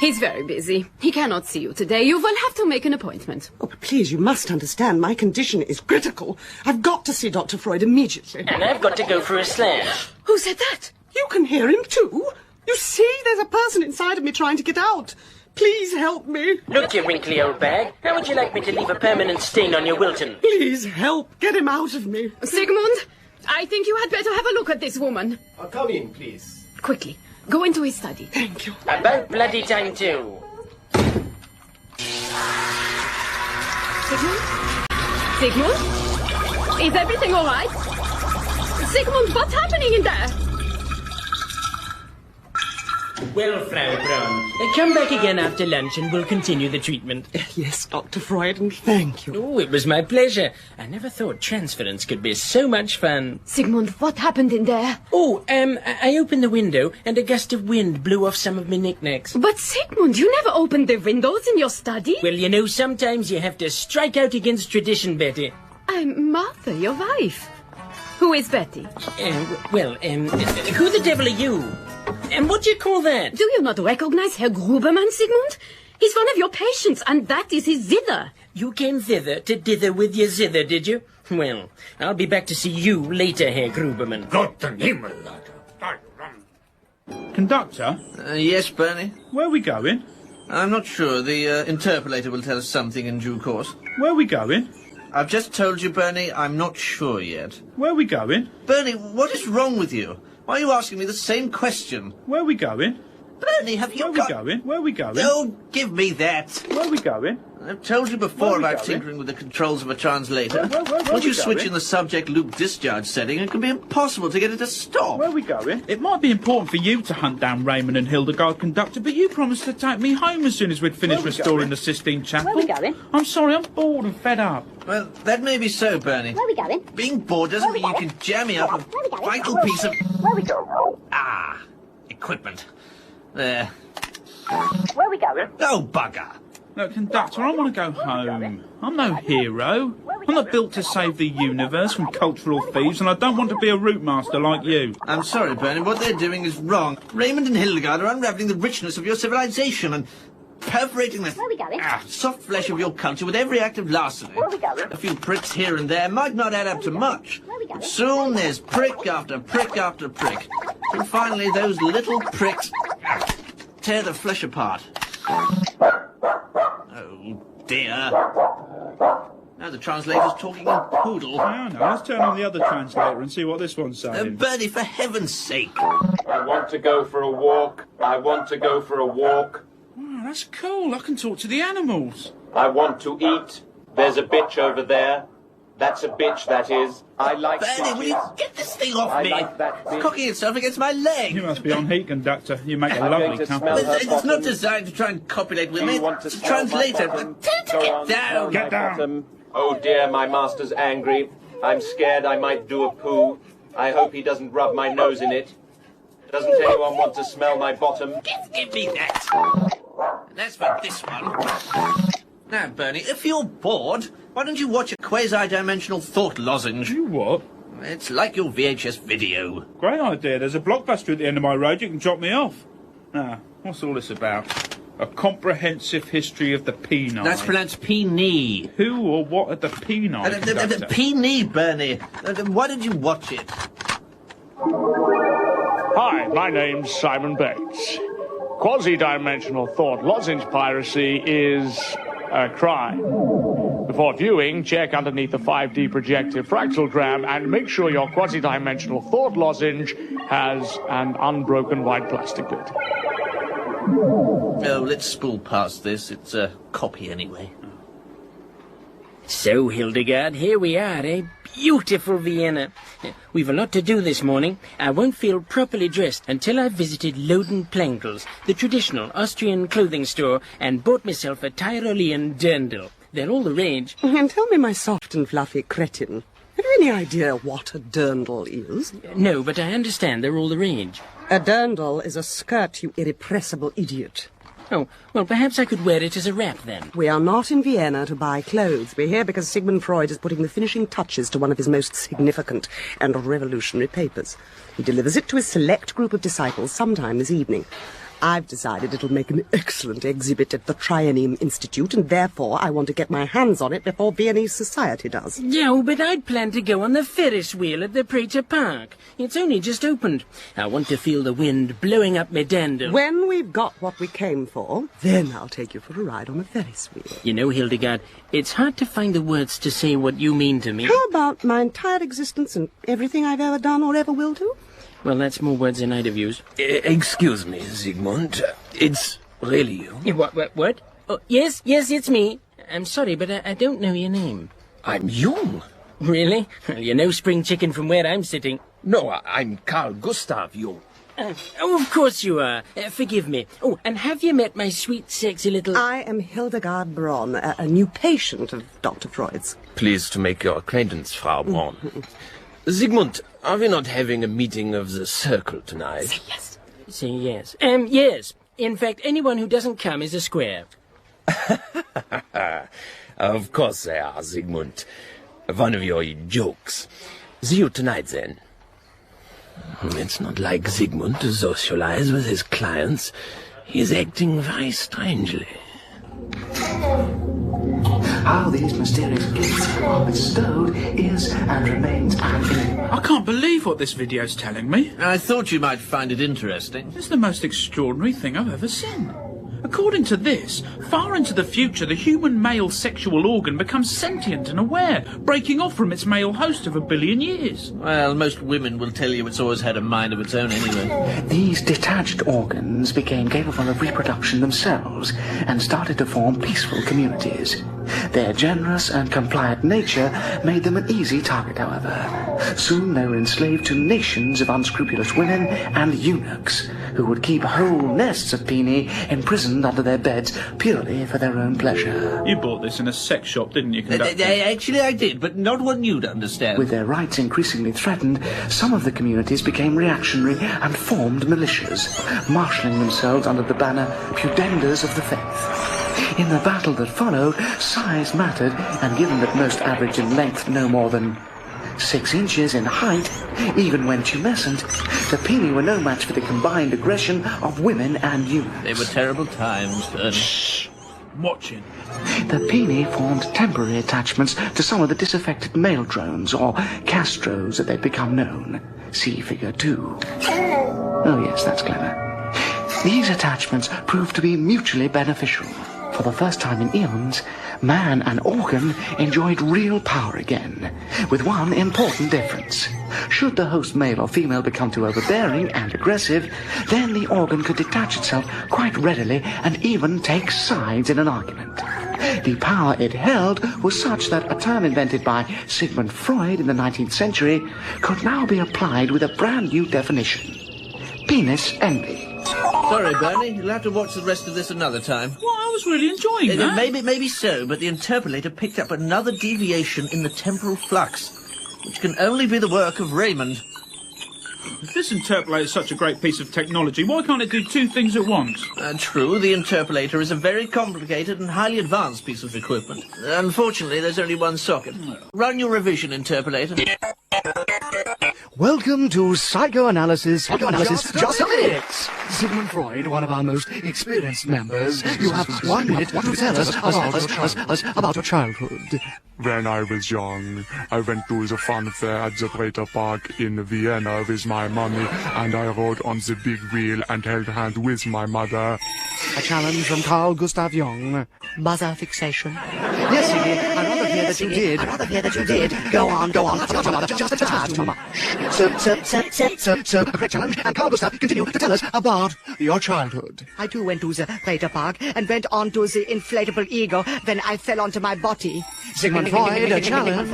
He's very busy. He cannot see you today. You will have to make an appointment. Oh, but please, you must understand. My condition is critical. I've got to see Dr. Freud immediately. And I've got to go for a slash. Who said that? You can hear him, too. You see, there's a person inside of me trying to get out. Please help me. Look, you wrinkly old bag. How would you like me to leave a permanent stain on your Wilton? Please help. Get him out of me. Sigmund, I think you had better have a look at this woman. Come in, please. Quickly. Go into his study. Thank you. About bloody time, too. Sigmund? Sigmund? Is everything all right? Sigmund, what's happening in there? Well, Frau Braun, come back again after lunch and we'll continue the treatment. Yes, Dr. Freud, and thank you. Oh, it was my pleasure. I never thought transference could be so much fun. Sigmund, what happened in there? Oh, I opened the window and a gust of wind blew off some of my knickknacks. But Sigmund, you never opened the windows in your study? Well, you know, sometimes you have to strike out against tradition, Betty. I'm Martha, your wife. Who is Betty? Who the devil are you? And what do you call that? Do you not recognize Herr Grubermann, Sigmund? He's one of your patients, and that is his zither. You came thither to dither with your zither, did you? Well, I'll be back to see you later, Herr Grubermann. Conductor? Yes, Bernie? Where are we going? I'm not sure. The interpolator will tell us something in due course. Where are we going? I've just told you, Bernie, I'm not sure yet. Where are we going? Bernie, what is wrong with you? Why are you asking me the same question? Where are we going? Bernie, have you Where are we going? Don't give me that. Where are we going? I've told you before about tinkering with the controls of a translator. Once you switch in the subject loop discharge setting, it can be impossible to get it to stop. Where are we going? It might be important for you to hunt down Raymond and Hilderghast, Conductor, but you promised to take me home as soon as we'd finished restoring the Sistine Chapel. Where are we going? I'm sorry, I'm bored and fed up. Well, that may be so, Bernie. Where are we going? Being bored doesn't mean you can jam me up a vital piece of... Where are we going? Equipment. There. Where are we going? Oh, bugger. Look, Conductor, I want to go home. I'm no hero. I'm not built to save the universe from cultural thieves, and I don't want to be a Routemasters like you. I'm sorry, Bernie, what they're doing is wrong. Raymond and Hilderghast are unravelling the richness of your civilization and perforating the soft flesh of your culture with every act of larceny. A few pricks here and there might not add up to much, but soon there's prick after prick after prick. And finally, those little pricks tear the flesh apart. Oh, dear. Now the translator's talking in poodle. Yeah, I know. Let's turn on the other translator and see what this one's saying. Bernie, for heaven's sake. I want to go for a walk. I want to go for a walk. Wow, that's cool. I can talk to the animals. I want to eat. There's a bitch over there. That's a bitch, that is. I like Bernie, will you get this thing off me? like that bitch. It's cocking itself against my leg. You must be on heat, Conductor. You make a I'm going lovely to couple. smell her It's not designed to try and copulate with Do me. you want to It's a smell my translator. bottom? Tell it to Go get on, down. smell Get my down. bottom. Oh dear, my master's angry. I'm scared I might do a poo. I hope he doesn't rub my nose in it. Doesn't anyone want to smell my bottom? Give me that. And that's for this one. Now, Bernie, if you're bored, why don't you watch a quasi-dimensional thought lozenge? You what? It's like your VHS video. Great idea. There's a blockbuster at the end of my road. You can drop me off. Now, what's all this about? A comprehensive history of the peni. That's pronounced peni. Who or what are the peni? The peni, Bernie. Why did you watch it? Hi, my name's Simon Bates. Quasi-dimensional thought lozenge piracy is a crime. Before viewing, check underneath the 5D projective fractalgram and make sure your quasi-dimensional thought lozenge has an unbroken white plastic lid. Oh, let's spool past this. It's a copy anyway. So, Hilderghast, here we are, eh? Beautiful Vienna. We've a lot to do this morning. I won't feel properly dressed until I've visited Loden Plankels, the traditional Austrian clothing store, and bought myself a Tyrolean dirndl. They're all the rage. And tell me, my soft and fluffy cretin, have you any idea what a dirndl is? No, but I understand they're all the rage. A dirndl is a skirt, you irrepressible idiot. Oh, well, perhaps I could wear it as a wrap, then. We are not in Vienna to buy clothes. We're here because Sigmund Freud is putting the finishing touches to one of his most significant and revolutionary papers. He delivers it to his select group of disciples sometime this evening. I've decided it'll make an excellent exhibit at the Triennium Institute, and therefore I want to get my hands on it before Viennese society does. No, but I'd planned to go on the Ferris wheel at the Prater Park. It's only just opened. I want to feel the wind blowing up my dander. When we've got what we came for, then I'll take you for a ride on the Ferris wheel. You know, Hilderghast, it's hard to find the words to say what you mean to me. How about my entire existence and everything I've ever done or ever will do? Well, that's more words than I'd have used. Excuse me, Sigmund. It's really you? What? Oh, yes, it's me. I'm sorry, but I don't know your name. I'm Jung. Really? Well, you're no spring chicken from where I'm sitting. No, I'm Carl Gustav Jung. Oh, of course you are. Forgive me. Oh, and have you met my sweet, sexy little... I am Hilderghast Braun, a new patient of Dr. Freud's. Pleased to make your acquaintance, Frau Braun. Sigmund, are we not having a meeting of the circle tonight? Say yes. Say yes. Yes. In fact, anyone who doesn't come is a square. Of course they are, Sigmund. One of your jokes. See you tonight, then. It's not like Sigmund to socialize with his clients. He's acting very strangely. How these mysterious gifts are bestowed is and remains an... I can't believe what this video's telling me. I thought you might find it interesting. It's the most extraordinary thing I've ever seen. According to this, far into the future, the human male sexual organ becomes sentient and aware, breaking off from its male host of 1 billion years. Well, most women will tell you it's always had a mind of its own anyway. These detached organs became capable of reproduction themselves and started to form peaceful communities. Their generous and compliant nature made them an easy target, however. Soon they were enslaved to nations of unscrupulous women and eunuchs who would keep whole nests of peni imprisoned under their beds purely for their own pleasure. You bought this in a sex shop, didn't you, conductor? Actually, I did, but not one you'd understand. With their rights increasingly threatened, some of the communities became reactionary and formed militias, marshalling themselves under the banner Pudenders of the Faith. In the battle that followed, size mattered, and given that most averaged in length no more than 6 inches in height, even when tumescent, the peni were no match for the combined aggression of women and youths. They were terrible times, Bernie. Shh! I'm watching. The peni formed temporary attachments to some of the disaffected male drones, or castros, as they'd become known. See figure 2. Oh yes, that's clever. These attachments proved to be mutually beneficial. For the first time in eons, man and organ enjoyed real power again, with one important difference. Should the host male or female become too overbearing and aggressive, then the organ could detach itself quite readily and even take sides in an argument. The power it held was such that a term invented by Sigmund Freud in the 19th century could now be applied with a brand new definition. Penis envy. Sorry, Bernie, you'll have to watch the rest of this another time. Well, I was really enjoying that. Maybe so, but the interpolator picked up another deviation in the temporal flux, which can only be the work of Raymond. If this interpolator is such a great piece of technology, why can't it do 2 things at once? True, the interpolator is a very complicated and highly advanced piece of equipment. Unfortunately, there's only one socket. Run your revision, interpolator. Welcome to Psychoanalysis Just a Minute. Sigmund Freud, one of our most experienced members. You have 1 minute to tell us about your childhood. When I was young, I went to the fun fair at the Prater Park in Vienna with my mommy, and I rode on the big wheel and held hands with my mother. A challenge from Carl Gustav Jung. Mother fixation. Yes, you did. I'd rather hear that you did. Go on. Just a tad, Mama. So, a great challenge, and Carl Gustav, continue to tell us about your childhood. I too went to the Prater Park and went on to the inflatable ego, then I fell onto my body. Sigmund Freud, a challenge.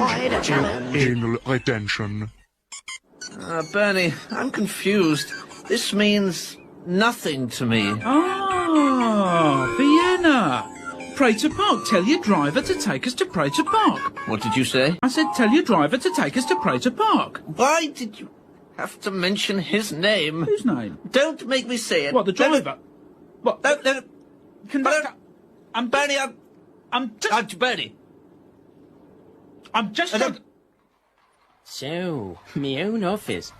Anal retention. Bernie, I'm confused. This means nothing to me. Ah, Vienna. Prater Park, tell your driver to take us to Prater Park. What did you say? I said tell your driver to take us to Prater Park. Why did you have to mention his name? Whose name? Don't make me say it. What, the driver? What? No. Conductor. Bernie, Bernie. I'm just... So, me own office.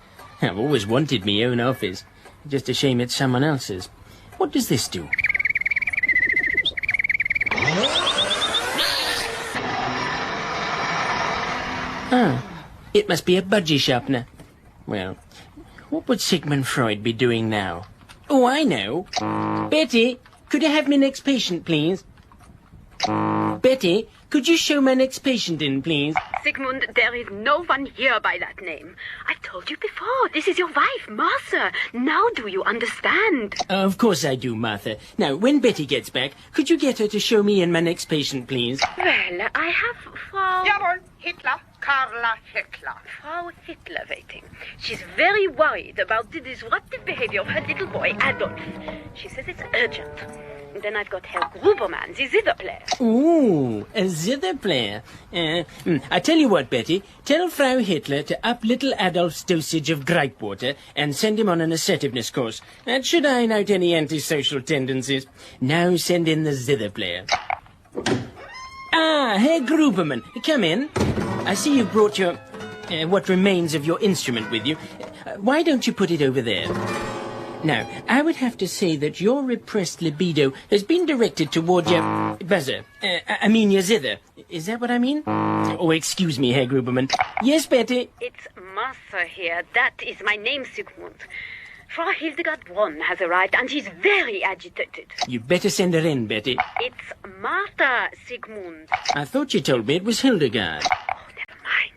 I've always wanted me own office. Just a shame it's someone else's. What does this do? It must be a budgie sharpener. Well, what would Sigmund Freud be doing now? Oh, I know. Betty, could I have my next patient, please? Betty, could you show my next patient in, please? Sigmund, there is no one here by that name. I've told you before, this is your wife, Martha. Now do you understand? Of course I do, Martha. Now, when Betty gets back, could you get her to show me in my next patient, please? Well, I have Frau... Jawohl, Hitler, Carla Hitler. Frau Hitler waiting. She's very worried about the disruptive behavior of her little boy, Adolf. She says it's urgent. And then I've got Herr Grubermann, the zither player. Ooh, a zither player. I tell you what, Betty. Tell Frau Hitler to up little Adolf's dosage of gripe water and send him on an assertiveness course. That should iron out any antisocial tendencies. Now send in the zither player. Ah, Herr Grubermann, come in. I see you've brought your... what remains of your instrument with you. Why don't you put it over there? Now, I would have to say that your repressed libido has been directed toward your buzzer. I mean your zither. Is that what I mean? Oh, excuse me, Herr Grubermann. Yes, Betty? It's Martha here. That is my name, Sigmund. Frau Hildegard Brunn has arrived, and she's very agitated. You'd better send her in, Betty. It's Martha, Sigmund. I thought you told me it was Hilderghast. Oh, never mind.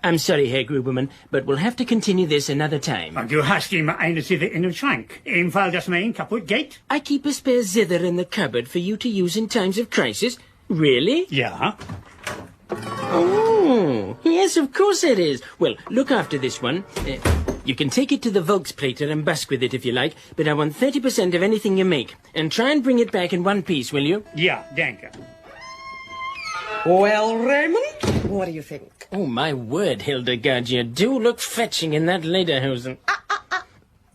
I'm sorry, Herr Grubermann, but we'll have to continue this another time. Und du hast immer eine Zither in dem Schrank. Im Fall, dass mein kaputt geht? I keep a spare zither in the cupboard for you to use in times of crisis. Really? Ja. Oh, yes, of course it is. Well, look after this one. You can take it to the Volksprater and busk with it if you like, but I want 30% of anything you make. And try and bring it back in one piece, will you? Ja, danke. Well, Raymond, what do you think? Oh, my word, Hildegard, you do look fetching in that lederhosen.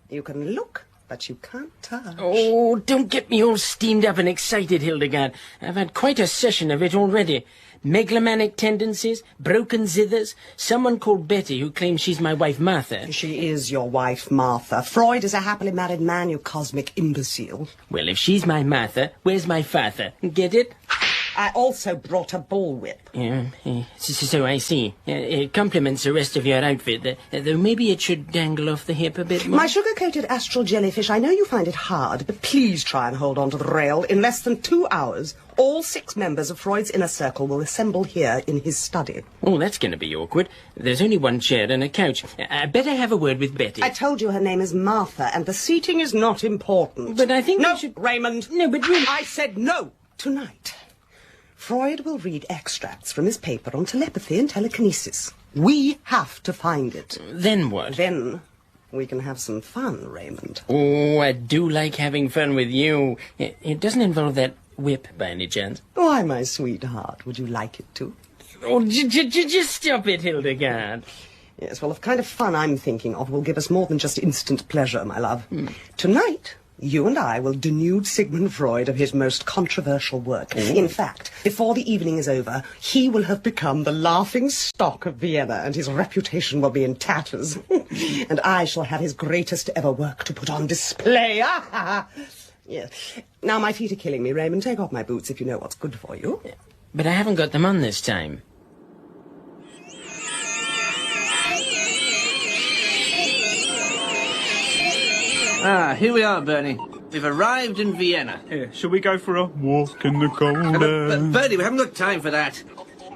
You can look, but you can't touch. Oh, don't get me all steamed up and excited, Hildegard. I've had quite a session of it already. Megalomanic tendencies, broken zithers, someone called Betty who claims she's my wife Martha. She is your wife, Martha. Freud is a happily married man, you cosmic imbecile. Well, if she's my Martha, where's my father? Get it? I also brought a bullwhip. Yeah, so I see. It complements the rest of your outfit, though maybe it should dangle off the hip a bit more. My sugar-coated astral jellyfish, I know you find it hard, but please try and hold on to the rail. In less than 2 hours, all 6 members of Freud's inner circle will assemble here in his study. Oh, that's going to be awkward. There's only one chair and a couch. I better have a word with Betty. I told you her name is Martha, and the seating is not important. But I think No, we should... Raymond. No, but really... I said no. Tonight, Freud will read extracts from his paper on telepathy and telekinesis. We have to find it. Then what? Then we can have some fun, Raymond. Oh, I do like having fun with you. It doesn't involve that whip by any chance. Why, my sweetheart, would you like it to? Oh, just stop it, Hildegard. Yes, well, the kind of fun I'm thinking of will give us more than just instant pleasure, my love. Tonight, you and I will denude Sigmund Freud of his most controversial work. Ooh. In fact, before the evening is over, he will have become the laughing stock of Vienna, and his reputation will be in tatters. And I shall have his greatest ever work to put on display. Yes. Now my feet are killing me, Raymond. Take off my boots if you know what's good for you. But I haven't got them on this time. Ah, here we are, Bernie. We've arrived in Vienna. Here, shall we go for a walk in the cold air? But Bernie, we haven't got time for that.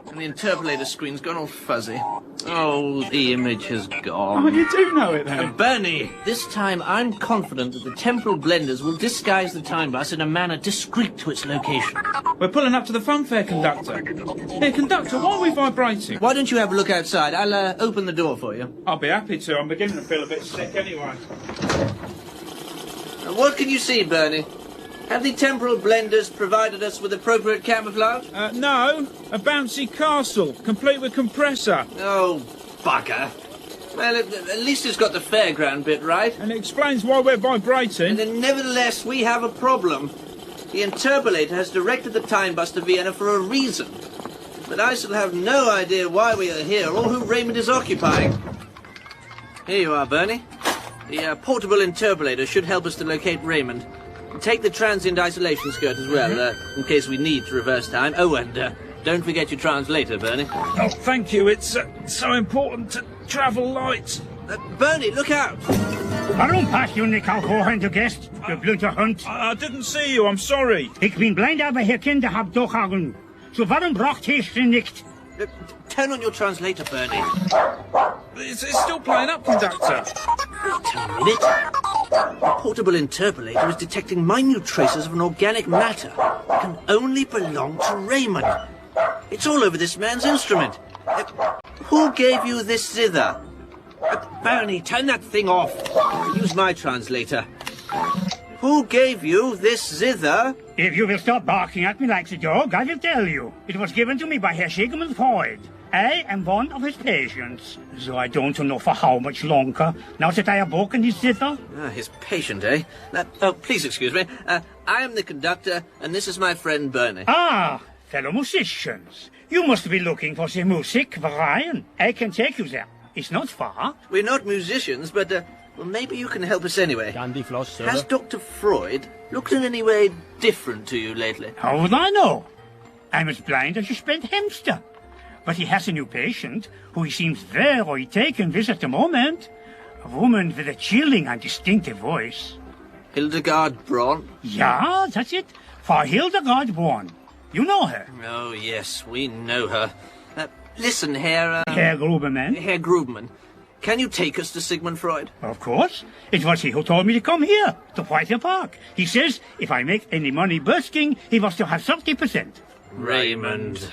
And the interpolator screen's gone all fuzzy. Oh, the image has gone. Oh, you do know it then. Bernie, this time I'm confident that the temporal blenders will disguise the time bus in a manner discreet to its location. We're pulling up to the funfair, conductor. Hey, conductor, why are we vibrating? Why don't you have a look outside? I'll open the door for you. I'll be happy to. I'm beginning to feel a bit sick anyway. What can you see, Bernie? Have the temporal blenders provided us with appropriate camouflage? No. A bouncy castle, complete with compressor. Oh, bugger. Well, at least it's got the fairground bit right. And it explains why we're vibrating. And then nevertheless, we have a problem. The interpolator has directed the time bus to Vienna for a reason. But I shall have no idea why we are here or who Raymond is occupying. Here you are, Bernie. The portable interpolator should help us to locate Raymond. Take the transient isolation skirt as well, in case we need to reverse time. Oh, and don't forget your translator, Bernie. Oh, thank you. It's so important to travel light. Bernie, look out! Warum passt du nicht auch hoch, du Gast, du blöder Hund? I didn't see you, I'm sorry. Ich bin blind, aber hier Kinder hab doch Augen. So warum braucht ihr nicht? Turn on your translator, Bernie. It's still playing up, conductor. Wait a minute. The portable interpolator is detecting minute traces of an organic matter that can only belong to Raymond. It's all over this man's instrument. Who gave you this zither? Bernie, turn that thing off. Use my translator. Who gave you this zither? If you will stop barking at me like the dog, I will tell you. It was given to me by Herr Sigmund Freud. I am one of his patients, so I don't know for how much longer, now that I have broken his zither. His patient, eh? Please excuse me. I am the conductor, and this is my friend Bernie. Ah, fellow musicians. You must be looking for the music, Brian. I can take you there. It's not far. We're not musicians, but, well, maybe you can help us anyway. Has Dr. Freud looked in any way different to you lately? How would I know? I'm as blind as a spent hamster. But he has a new patient, who he seems very taken with at the moment. A woman with a chilling and distinctive voice. Hildegard Braun? Yeah, that's it. For Hildegard Braun. You know her? Oh, yes, we know her. Listen, Herr... Herr Gruberman? Herr Gruberman, can you take us to Sigmund Freud? Of course. It was he who told me to come here, to Whitehall Park. He says if I make any money bursting, he was to have 30%. Raymond...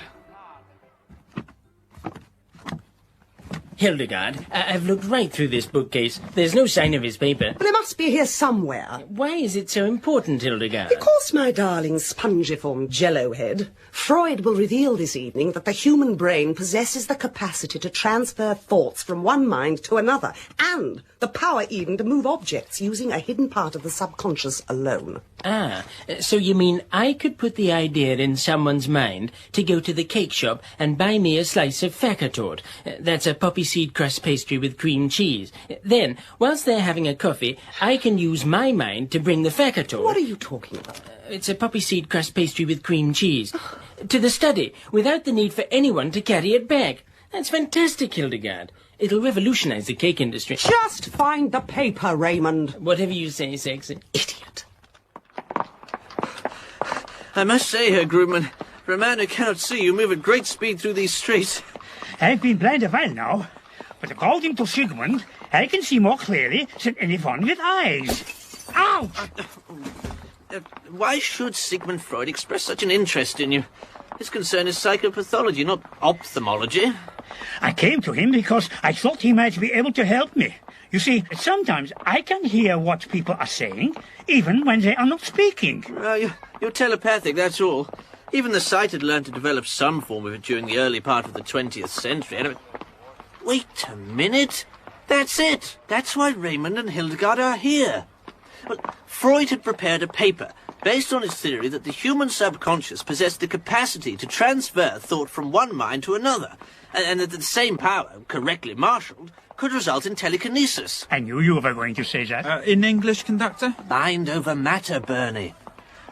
Hildegard, I've looked right through this bookcase. There's no sign of his paper. But it must be here somewhere. Why is it so important, Hildegard? Because, my darling spongiform jello head, Freud will reveal this evening that the human brain possesses the capacity to transfer thoughts from one mind to another, and the power even to move objects using a hidden part of the subconscious alone. Ah, so you mean I could put the idea in someone's mind to go to the cake shop and buy me a slice of Fackertort. That's a poppy seed crust pastry with cream cheese. Then, whilst they're having a coffee, I can use my mind to bring the Fackertort. What are you talking about? It's a poppy seed crust pastry with cream cheese. To the study, without the need for anyone to carry it back. That's fantastic, Hildegard. It'll revolutionize the cake industry. Just find the paper, Raymond. Whatever you say, sexy. Idiot. I must say, Herr Grumman, for a man who cannot see, you move at great speed through these streets. I've been blind a while now, but according to Sigmund, I can see more clearly than anyone with eyes. Ow! Why should Sigmund Freud express such an interest in you? His concern is psychopathology, not ophthalmology. I came to him because I thought he might be able to help me. You see, sometimes I can hear what people are saying, even when they are not speaking. You're telepathic, that's all. Even the sighted learned to develop some form of it during the early part of the 20th century. Wait a minute. That's it. That's why Raymond and Hildegard are here. Well, Freud had prepared a paper based on his theory that the human subconscious possessed the capacity to transfer thought from one mind to another, and that the same power, correctly marshalled, could result in telekinesis. I knew you were going to say that. In English, conductor? Mind over matter, Bernie.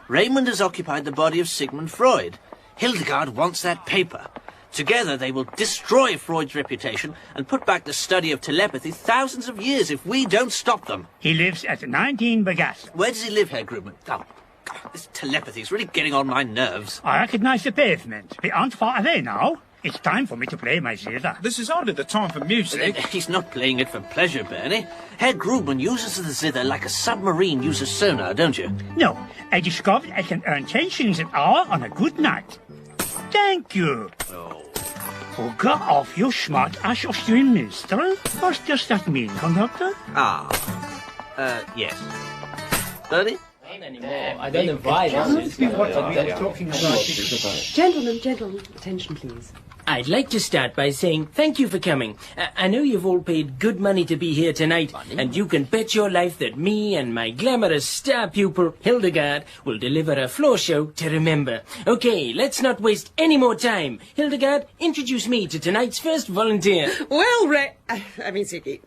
Raymond has occupied the body of Sigmund Freud. Hildegard wants that paper. Together they will destroy Freud's reputation and put back the study of telepathy thousands of years if we don't stop them. He lives at 19 Begas. Where does he live, Herr Grumman? Oh, God, this telepathy is really getting on my nerves. I recognize the pavement. We aren't far away now. It's time for me to play my zither. This is hardly the time for music. He's not playing it for pleasure, Bernie. Herr Grumman uses the zither like a submarine uses sonar, don't you? No, I discovered I can earn 10 shillings an hour on a good night. Thank you. Oh, get off, you smart ass Austrian minstrel. What does that mean, conductor? Yes. Bernie? I don't know why. Gentlemen, attention please. I'd like to start by saying thank you for coming. I know you've all paid good money to be here tonight, and you can bet your life that me and my glamorous star pupil, Hildegard, will deliver a floor show to remember. Okay, let's not waste any more time. Hildegard, introduce me to tonight's first volunteer. Well, Ziggy.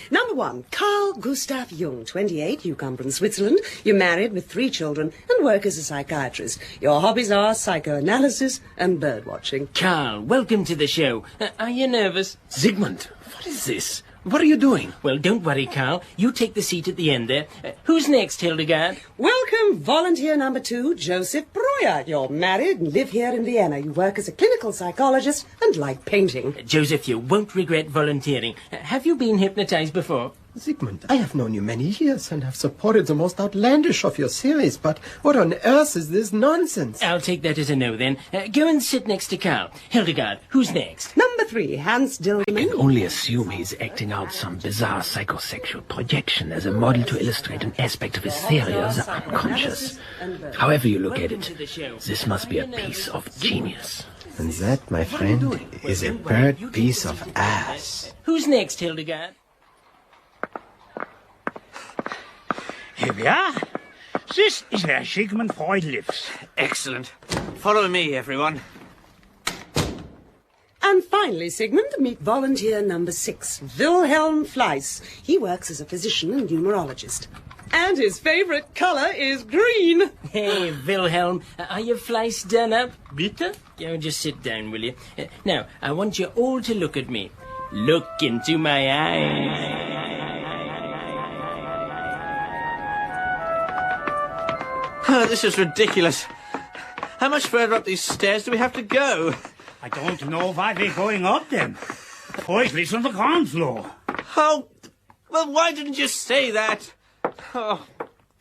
Number 1, Carl Gustav Jung, 28, you come from Switzerland. You're married with 3 children and work as a psychiatrist. Your hobbies are psychoanalysis and birdwatching. Carl, welcome to the show. Are you nervous? Sigmund, what is this? What are you doing? Well, don't worry, Carl. You take the seat at the end there. Who's next, Hilderghast? Welcome, volunteer number 2, Joseph Breuer. You're married and live here in Vienna. You work as a clinical psychologist and like painting. Joseph, you won't regret volunteering. Have you been hypnotized before? Sigmund, I have known you many years and have supported the most outlandish of your theories, but what on earth is this nonsense? I'll take that as a no, then. Go and sit next to Carl. Hilderghast, who's next? Number 3, Hans Dillman. I can only assume he's acting out some bizarre psychosexual projection as a model to illustrate an aspect of his theory of the unconscious. However you look at it, this must be a piece of genius. And that, my friend, is a bird piece of ass. Who's next, Hilderghast? Here we are. This is where Sigmund Freud lives. Excellent. Follow me, everyone. And finally, Sigmund, meet volunteer number 6, Wilhelm Fleiss. He works as a physician and numerologist. And his favourite colour is green. Hey, Wilhelm, are your Fleiss done up? Bitte? Just sit down, will you? Now, I want you all to look at me. Look into my eyes. Oh, this is ridiculous. How much further up these stairs do we have to go? I don't know why we're going up them. Freud lives on the ground floor. Oh, well, why didn't you say that? Oh,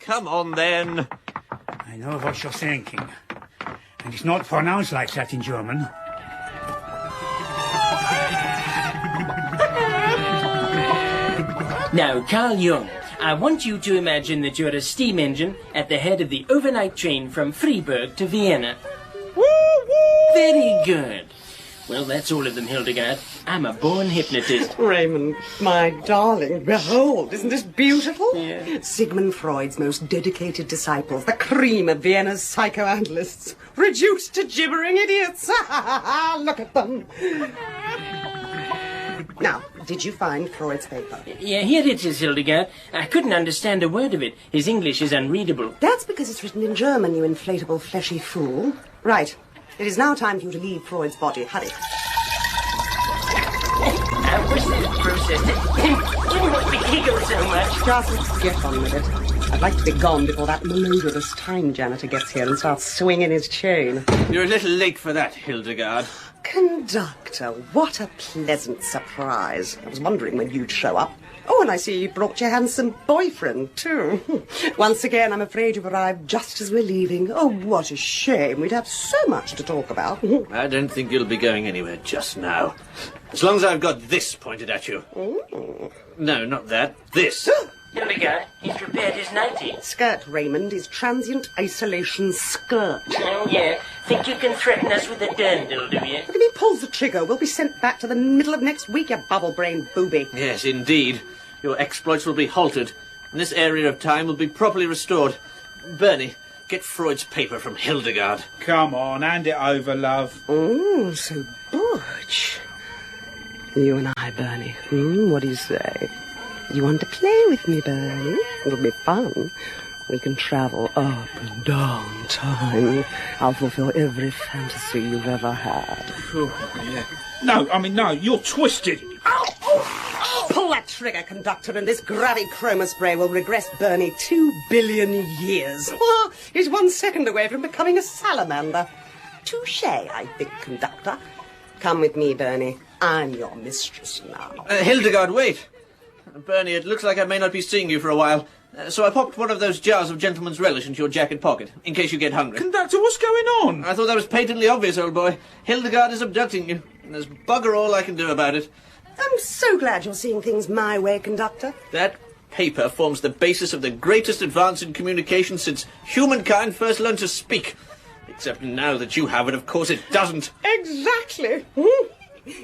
come on, then. I know what you're thinking. And it's not pronounced like that in German. Now, Carl Jung, I want you to imagine that you're a steam engine at the head of the overnight train from Freiburg to Vienna. Very good. Well, that's all of them, Hilderghast. I'm a born hypnotist. Raymond, my darling, behold, isn't this beautiful? Yeah. Sigmund Freud's most dedicated disciples, the cream of Vienna's psychoanalysts, reduced to gibbering idiots. Look at them. Now, did you find Freud's paper? Yeah, here it is, Hilderghast. I couldn't understand a word of it. His English is unreadable. That's because it's written in German, you inflatable fleshy fool. Right. It is now time for you to leave Freud's body. Hurry. I wish this process didn't make me giggle so much. Just get on with it. I'd like to be gone before that malodorous time janitor gets here and starts swinging his chain. You're a little late for that, Hilderghast. Conductor, what a pleasant surprise. I was wondering when you'd show up. Oh, and I see you brought your handsome boyfriend, too. Once again, I'm afraid you've arrived just as we're leaving. Oh, what a shame. We'd have so much to talk about. I don't think you'll be going anywhere just now. As long as I've got this pointed at you. Ooh. No, not that. This. Hilderghast, he's prepared his nightie. Skirt, Raymond, his transient isolation skirt. Oh, yeah. Think you can threaten us with a dirndl, do you? Look at me, pulls the trigger. We'll be sent back to the middle of next week, you bubble-brained booby. Yes, indeed. Your exploits will be halted, and this area of time will be properly restored. Bernie, get Freud's paper from Hilderghast. Come on, hand it over, love. Oh, so butch. You and I, Bernie. What do you say? You want to play with me, Bernie? It'll be fun. We can travel up and down time. I'll fulfill every fantasy you've ever had. Yeah. No, you're twisted. Pull that trigger, conductor, and this gravichroma spray will regress Bernie 2 billion years. He's 1 second away from becoming a salamander. Touché, I think, conductor. Come with me, Bernie. I'm your mistress now. Hilderghast, wait. Bernie, it looks like I may not be seeing you for a while. So I popped one of those jars of gentleman's relish into your jacket pocket, in case you get hungry. Conductor, what's going on? I thought that was patently obvious, old boy. Hilderghast is abducting you, and there's bugger all I can do about it. I'm so glad you're seeing things my way, conductor. That paper forms the basis of the greatest advance in communication since humankind first learned to speak. Except now that you have it, of course it doesn't. Exactly.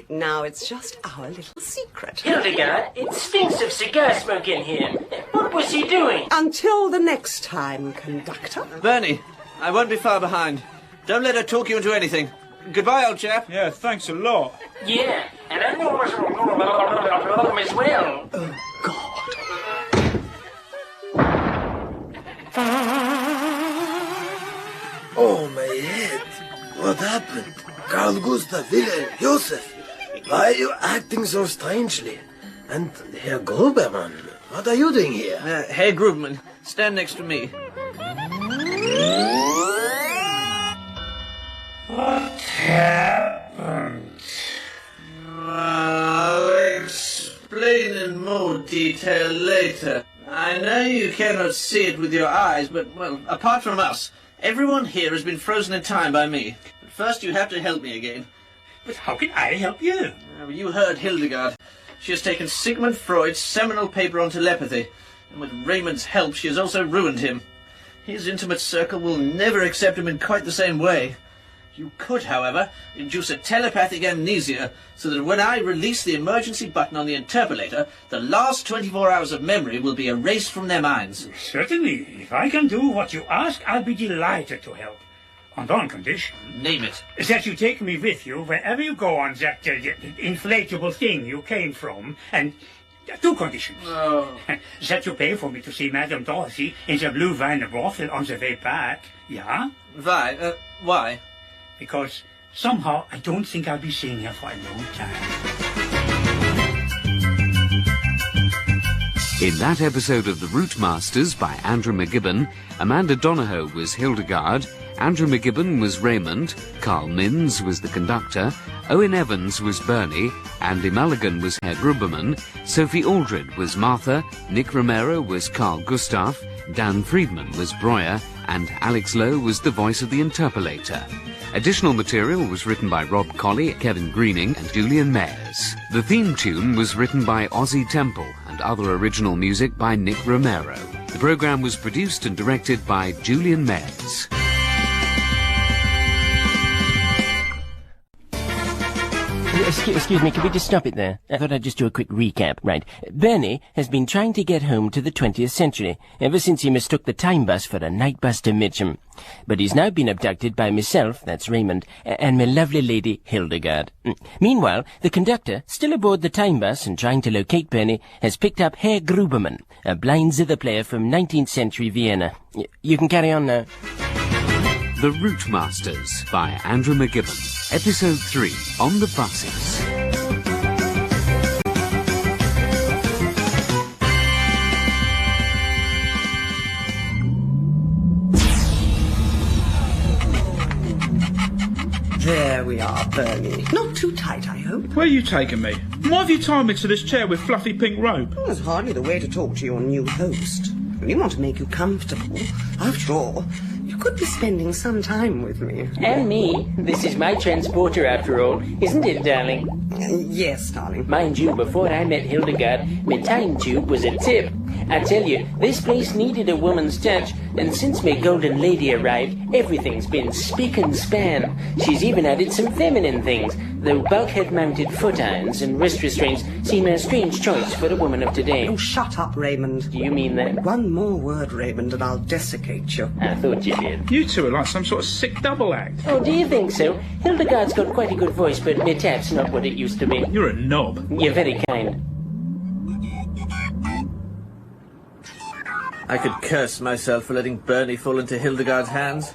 Now it's just our little secret. Hilderghast, it stinks of cigar smoke in here. What was he doing? Until the next time, conductor. Bernie, I won't be far behind. Don't let her talk you into anything. Goodbye, old chap. Yeah, thanks a lot. Yeah, and I know him as well. Oh, God. Oh, my head. What happened? Carl Gustav, Wilhelm, Joseph. Why are you acting so strangely? And Herr Grubermann, what are you doing here? Herr Grubermann, stand next to me. What happened? I'll explain in more detail later. I know you cannot see it with your eyes, but, well, apart from us, everyone here has been frozen in time by me. But first you have to help me again. But how can I help you? You heard Hilderghast. She has taken Sigmund Freud's seminal paper on telepathy, and with Raymond's help she has also ruined him. His intimate circle will never accept him in quite the same way. You could, however, induce a telepathic amnesia, so that when I release the emergency button on the interpolator, the last 24 hours of memory will be erased from their minds. Certainly. If I can do what you ask, I'll be delighted to help. On one condition. Name it. That you take me with you wherever you go on that inflatable thing you came from, and two conditions. Oh. That you pay for me to see Madame Dorothy in the blue vinyl brothel on the way back. Yeah? Why? Because somehow I don't think I'll be seeing her for a long time. In that episode of The Routemasters by Andrew McGibbon, Amanda Donohoe was Hilderghast, Andrew McGibbon was Raymond, Carl Minns was the conductor, Owen Evans was Bernie, Andy Mulligan was Herr Grubermann, Sophie Aldred was Martha, Nick Romero was Carl Gustav, Dan Friedman was Breuer, and Alex Lowe was the voice of the interpolator. Additional material was written by Rob Colley, Kevin Greening, and Julian Mayers. The theme tune was written by Ozzy Temple, and other original music by Nick Romero. The program was produced and directed by Julian Mayers. Excuse me, can we just stop it there? I thought I'd just do a quick recap. Right. Bernie has been trying to get home to the 20th century ever since he mistook the time bus for a night bus to Mitcham. But he's now been abducted by myself, that's Raymond, and my lovely lady Hilderghast. Meanwhile, the conductor, still aboard the time bus and trying to locate Bernie, has picked up Herr Grubermann, a blind zither player from 19th century Vienna. You can carry on now. The Routemasters by Andrew McGibbon. Episode 3, On the Buses. There we are, Bernie. Not too tight, I hope. Where are you taking me? Why have you tied me to this chair with fluffy pink rope? Well, that's hardly the way to talk to your new host. We want to make you comfortable. After all, you could be spending some time with me. And me. This is my transporter, after all. Isn't it, darling? Yes, darling. Mind you, before I met Hilderghast, my time tube was a tip. I tell you, this place needed a woman's touch, and since my golden lady arrived, everything's been spick and span. She's even added some feminine things, though bulkhead-mounted foot irons and wrist restraints seem a strange choice for a woman of today. Oh, shut up, Raymond. Do you mean that? One more word, Raymond, and I'll desiccate you. I thought you did. You two are like some sort of sick double act. Oh, do you think so? Hilderghast's got quite a good voice, but my tap's not what it used to be. You're a knob. You're very kind. I could curse myself for letting Bernie fall into Hilderghast's hands.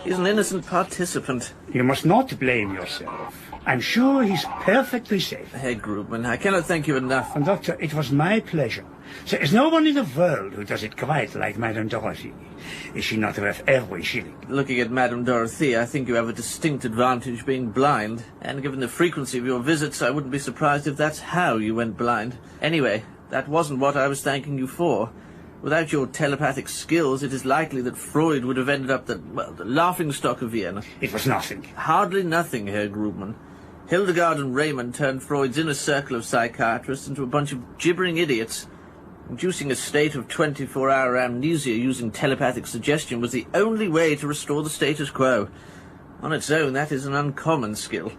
He's an innocent participant. You must not blame yourself. I'm sure he's perfectly safe. Herr Grubermann, I cannot thank you enough. Conductor, it was my pleasure. There is no one in the world who does it quite like Madame Dorothy. Is she not worth every shilling? Looking at Madame Dorothy, I think you have a distinct advantage being blind. And given the frequency of your visits, I wouldn't be surprised if that's how you went blind. Anyway, that wasn't what I was thanking you for. Without your telepathic skills, it is likely that Freud would have ended up the laughingstock of Vienna. It was nothing. Hardly nothing, Herr Grubermann. Hilderghast and Raymond turned Freud's inner circle of psychiatrists into a bunch of gibbering idiots. Inducing a state of 24-hour amnesia using telepathic suggestion was the only way to restore the status quo. On its own, that is an uncommon skill.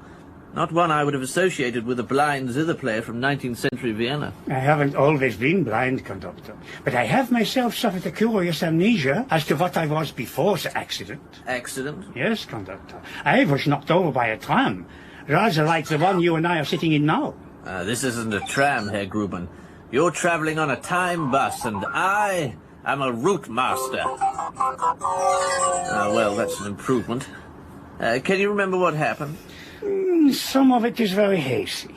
Not one I would have associated with a blind zither player from 19th century Vienna. I haven't always been blind, Conductor, but I have myself suffered a curious amnesia as to what I was before the accident. Accident? Yes, Conductor. I was knocked over by a tram, rather like the one you and I are sitting in now. This isn't a tram, Herr Grubermann. You're travelling on a time bus, and I am a Routemasters. Well, that's an improvement. Can you remember what happened? Some of it is very hazy.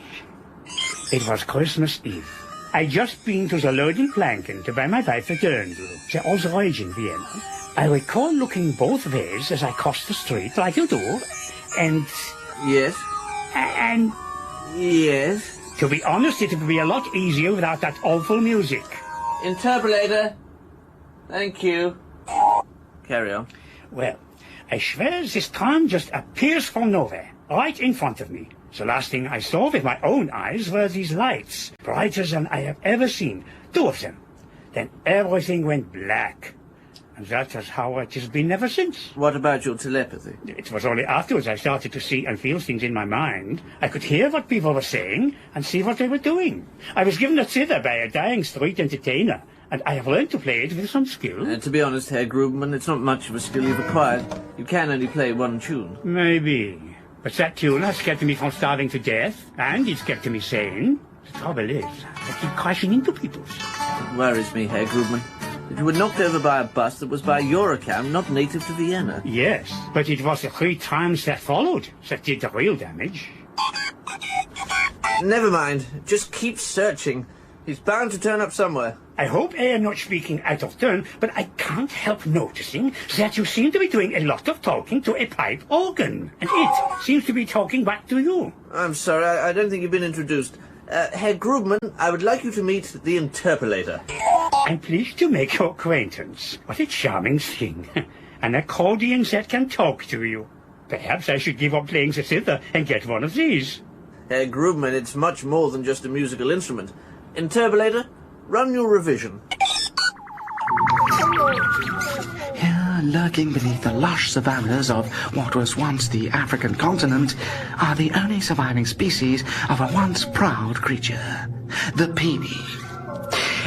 It was Christmas Eve. I just been to the loading Planken to buy my wife a dirndl. They're all the rage in Vienna. I recall looking both ways as I crossed the street, like you do, and... Yes? And... Yes? To be honest, it would be a lot easier without that awful music. Interpolator. Thank you. Carry on. Well, I swear this tram just appears from nowhere, right in front of me. The last thing I saw with my own eyes were these lights, brighter than I have ever seen. 2 of them. Then everything went black. And that was how it has been ever since. What about your telepathy? It was only afterwards I started to see and feel things in my mind. I could hear what people were saying and see what they were doing. I was given a zither by a dying street entertainer, and I have learned to play it with some skill. To be honest, Herr Gruberman, it's not much of a skill you've acquired. You can only play one tune. Maybe. But that tune has kept me from starving to death, and it's kept me sane. The trouble is, I keep crashing into people. It worries me, Herr Gruberman, that you were knocked over by a bus that was by your account not native to Vienna. Yes, but it was the 3 times that followed that did the real damage. Never mind. Just keep searching. He's bound to turn up somewhere. I hope I am not speaking out of turn, but I can't help noticing that you seem to be doing a lot of talking to a pipe organ, and it seems to be talking back to you. I'm sorry, I don't think you've been introduced. Herr Grubman, I would like you to meet the interpolator. I'm pleased to make your acquaintance. What a charming thing. An accordion that can talk to you. Perhaps I should give up playing the zither and get one of these. Herr Grubman, it's much more than just a musical instrument. Interpolator, run your revision. Here, lurking beneath the lush savannas of what was once the African continent, are the only surviving species of a once proud creature, the peony.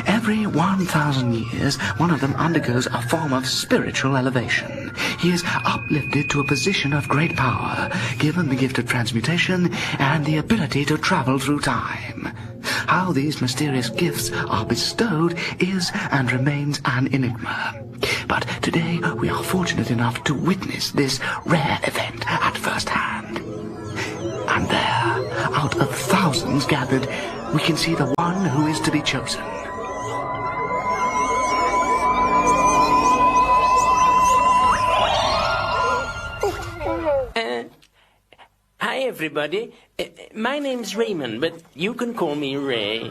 Every 1,000 years, one of them undergoes a form of spiritual elevation. He is uplifted to a position of great power, given the gift of transmutation and the ability to travel through time. How these mysterious gifts are bestowed is and remains an enigma. But today we are fortunate enough to witness this rare event at first hand. And there, out of thousands gathered, we can see the one who is to be chosen. Hi, everybody. My name's Raymond, but you can call me Ray.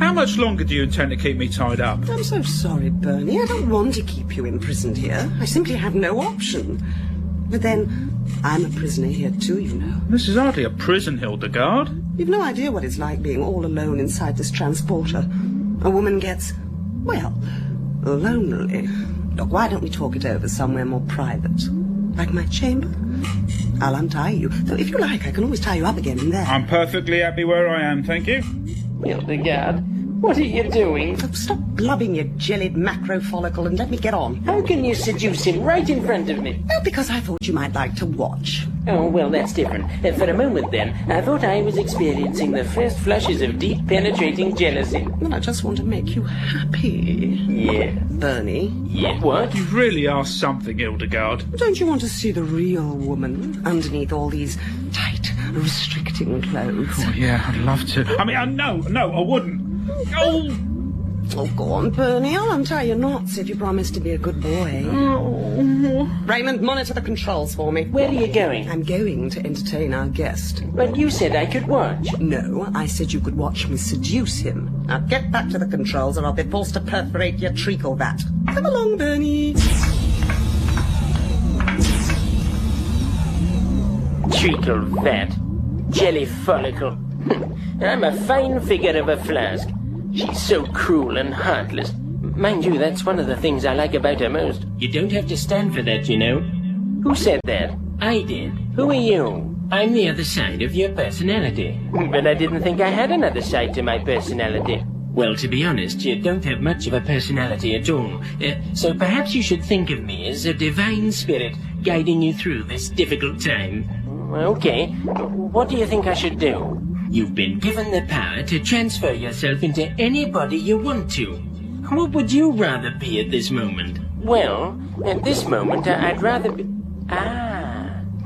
How much longer do you intend to keep me tied up? I'm so sorry, Bernie. I don't want to keep you imprisoned here. I simply have no option. But then, I'm a prisoner here too, you know. This is hardly a prison, Hilderghast. You've no idea what it's like being all alone inside this transporter. A woman gets, well, lonely. Look, why don't we talk it over somewhere more private? Like my chamber? I'll untie you. Though if you like, I can always tie you up again in there. I'm perfectly happy where I am, thank you. Hilderghast, what are you doing? Oh, stop blubbing, you jellied macro follicle, and let me get on. How can you seduce him right in front of me? Well, because I thought you might like to watch. Oh, well, that's different. For a moment, then, I thought I was experiencing the first flushes of deep, penetrating jealousy. Well, I just want to make you happy. Yeah. Bernie? Yeah, what? You really are something, Hilderghast. Don't you want to see the real woman underneath all these tight, restricting clothes? Oh, yeah, I'd love to. I mean, no, I wouldn't. Oh, go on, Bernie. I'll untie your knots if you promise to be a good boy. Raymond, monitor the controls for me. Where are you going? I'm going to entertain our guest. But you said I could watch. No, I said you could watch me seduce him. Now get back to the controls or I'll be forced to perforate your treacle vat. Come along, Bernie. Treacle vat. Jelly follicle. I'm a fine figure of a flask. She's so cruel and heartless. Mind you, that's one of the things I like about her most. You don't have to stand for that, you know. Who said that? I did. Who are you? I'm the other side of your personality. But I didn't think I had another side to my personality. Well, to be honest, you don't have much of a personality at all. So perhaps you should think of me as a divine spirit guiding you through this difficult time. Okay. What do you think I should do? You've been given the power to transfer yourself into anybody you want to. What would you rather be at this moment? Well, at this moment, I'd rather be...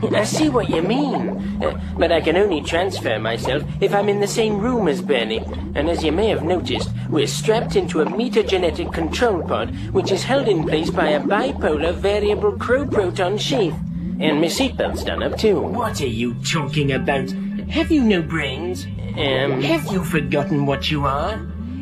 I see what you mean. But I can only transfer myself if I'm in the same room as Bernie. And as you may have noticed, we're strapped into a metagenetic control pod, which is held in place by a bipolar variable crow-proton sheath. And my seatbelt's done up, too. What are you talking about? Have you no brains? Have you forgotten what you are?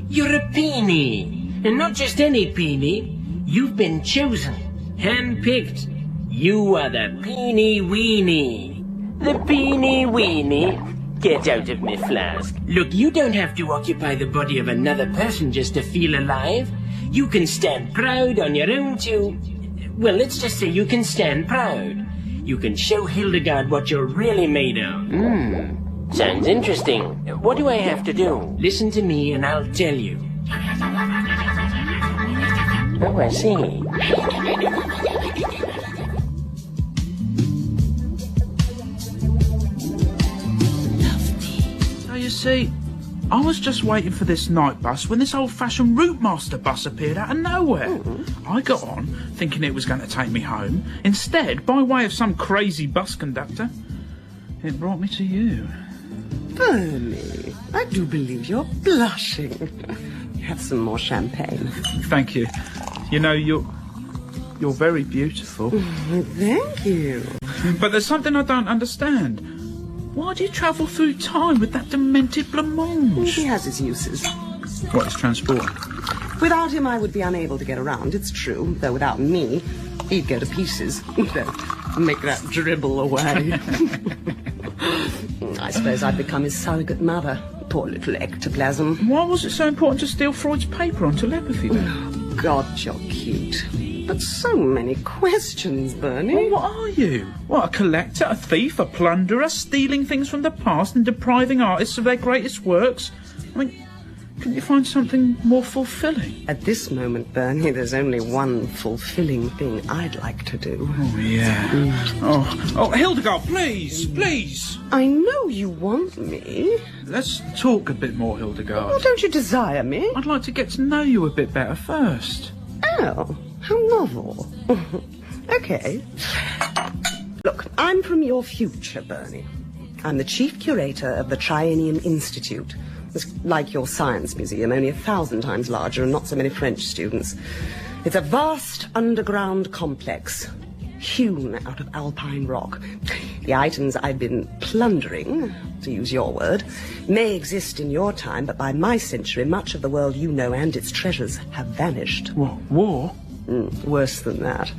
You're a peony. And not just any peony. You've been chosen. Hand-picked. You are the Peeny Weenie. The Peeny Weenie? Get out of me flask. Look, you don't have to occupy the body of another person just to feel alive. You can stand proud on your own too. Well, let's just say you can stand proud. You can show Hilderghast what you're really made of. Sounds interesting. What do I have to do? Listen to me and I'll tell you. Oh, I see. You see, I was just waiting for this night bus when this old-fashioned Routemasters bus appeared out of nowhere. I got on, thinking it was going to take me home. Instead, by way of some crazy bus conductor, it brought me to you. Bernie, I do believe you're blushing. Have some more champagne. Thank you. You know, you're very beautiful. Thank you. But there's something I don't understand. Why do you travel through time with that demented blancmange? He has his uses. What is transport? Without him, I would be unable to get around, it's true. Though without me, he'd go to pieces. Make that dribble away. I suppose I'd become his surrogate mother. Poor little ectoplasm. Why was it so important to steal Freud's paper on telepathy, then? God, you're cute. But so many questions, Bernie. Well, what are you? What, a collector, a thief, a plunderer, stealing things from the past and depriving artists of their greatest works? I mean, couldn't you find something more fulfilling? At this moment, Bernie, there's only one fulfilling thing I'd like to do. Oh, yeah. Oh, Hilderghast, please, please. I know you want me. Let's talk a bit more, Hilderghast. Oh, don't you desire me? I'd like to get to know you a bit better first. Oh, how novel. Okay. Look, I'm from your future, Bernie. I'm the chief curator of the Triennium Institute. It's like your science museum, only 1,000 times larger and not so many French students. It's a vast underground complex, hewn out of alpine rock. The items I've been plundering, to use your word, may exist in your time, but by my century, much of the world you know and its treasures have vanished. What, war? Worse than that.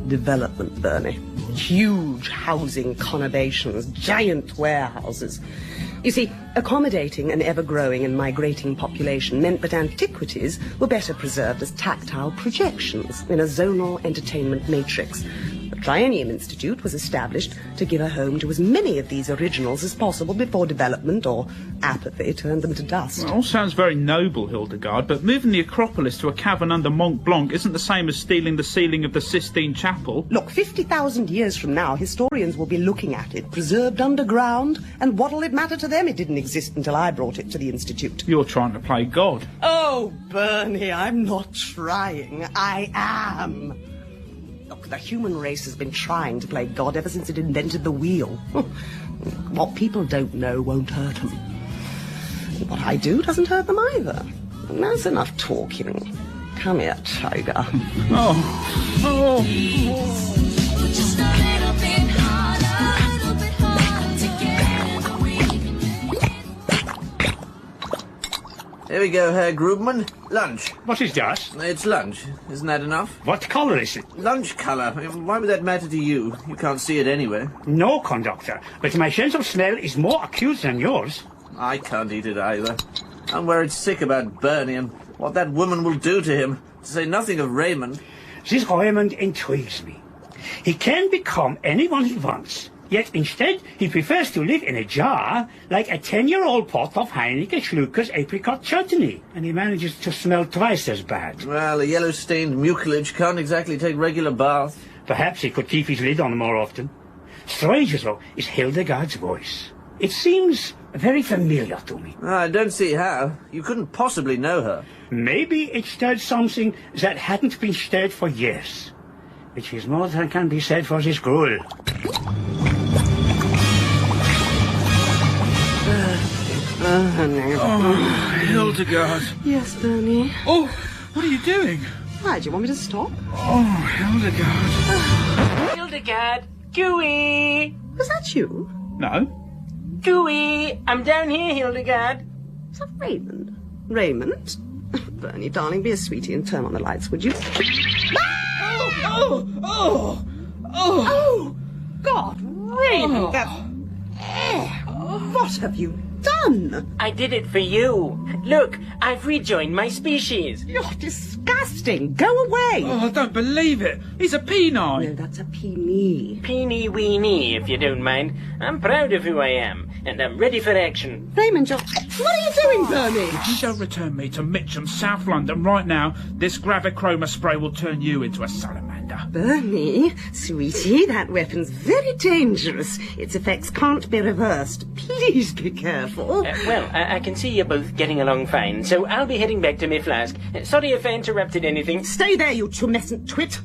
Development, Bernie. Huge housing conurbations, giant warehouses. You see, accommodating an ever-growing and migrating population meant that antiquities were better preserved as tactile projections in a zonal entertainment matrix. The Triennium Institute was established to give a home to as many of these originals as possible before development or apathy turned them to dust. Well, it all sounds very noble, Hilderghast, but moving the Acropolis to a cavern under Mont Blanc isn't the same as stealing the ceiling of the Sistine Chapel. Look, 50,000 years from now, historians will be looking at it, preserved underground, and what'll it matter to them? It didn't exist until I brought it to the Institute. You're trying to play God. Oh, Bernie, I'm not trying. I am. Look, the human race has been trying to play God ever since it invented the wheel. What people don't know won't hurt them. What I do doesn't hurt them either. And that's enough talking. Come here, tiger. Oh. Here we go, Herr Grubman. Lunch. What is that? It's lunch. Isn't that enough? What colour is it? Lunch colour. Why would that matter to you? You can't see it anyway. No, conductor, but my sense of smell is more acute than yours. I can't eat it either. I'm worried sick about Bernie and what that woman will do to him, to say nothing of Raymond. This Raymond intrigues me. He can become anyone he wants, yet instead he prefers to live in a jar like a 10-year-old pot of Heineke Schlucker's apricot chutney, and he manages to smell twice as bad. Well, a yellow-stained mucilage can't exactly take regular baths. Perhaps he could keep his lid on more often. Stranger, though, is Hilderghast's voice. It seems very familiar to me. I don't see how. You couldn't possibly know her. Maybe it stirred something that hadn't been stirred for years, which is more than can be said for this gruel. Oh, Hildegard. Yes, Bernie. Oh, what are you doing? Why, do you want me to stop? Oh, Hildegard. Hildegard! Gooey! Was that you? No. Gooey! I'm down here, Hildegard. Is that Raymond? Raymond? Bernie, darling, be a sweetie and turn on the lights, would you? Oh, God, Raymond, what have you done? I did it for you. Look, I've rejoined my species. You're disgusting. Go away. Oh, I don't believe it. He's a penile. No, that's a peony. Peeny weeny, if you don't mind. I'm proud of who I am, and I'm ready for action. Raymond, what are you doing, Bernie? If you don't return me to Mitcham, South London, right now, this gravichroma spray will turn you into a salamander. Bernie, sweetie, that weapon's very dangerous. Its effects can't be reversed. Please be careful. I can see you're both getting along fine, so I'll be heading back to my flask. Sorry if I interrupted anything. Stay there, you tumescent twit.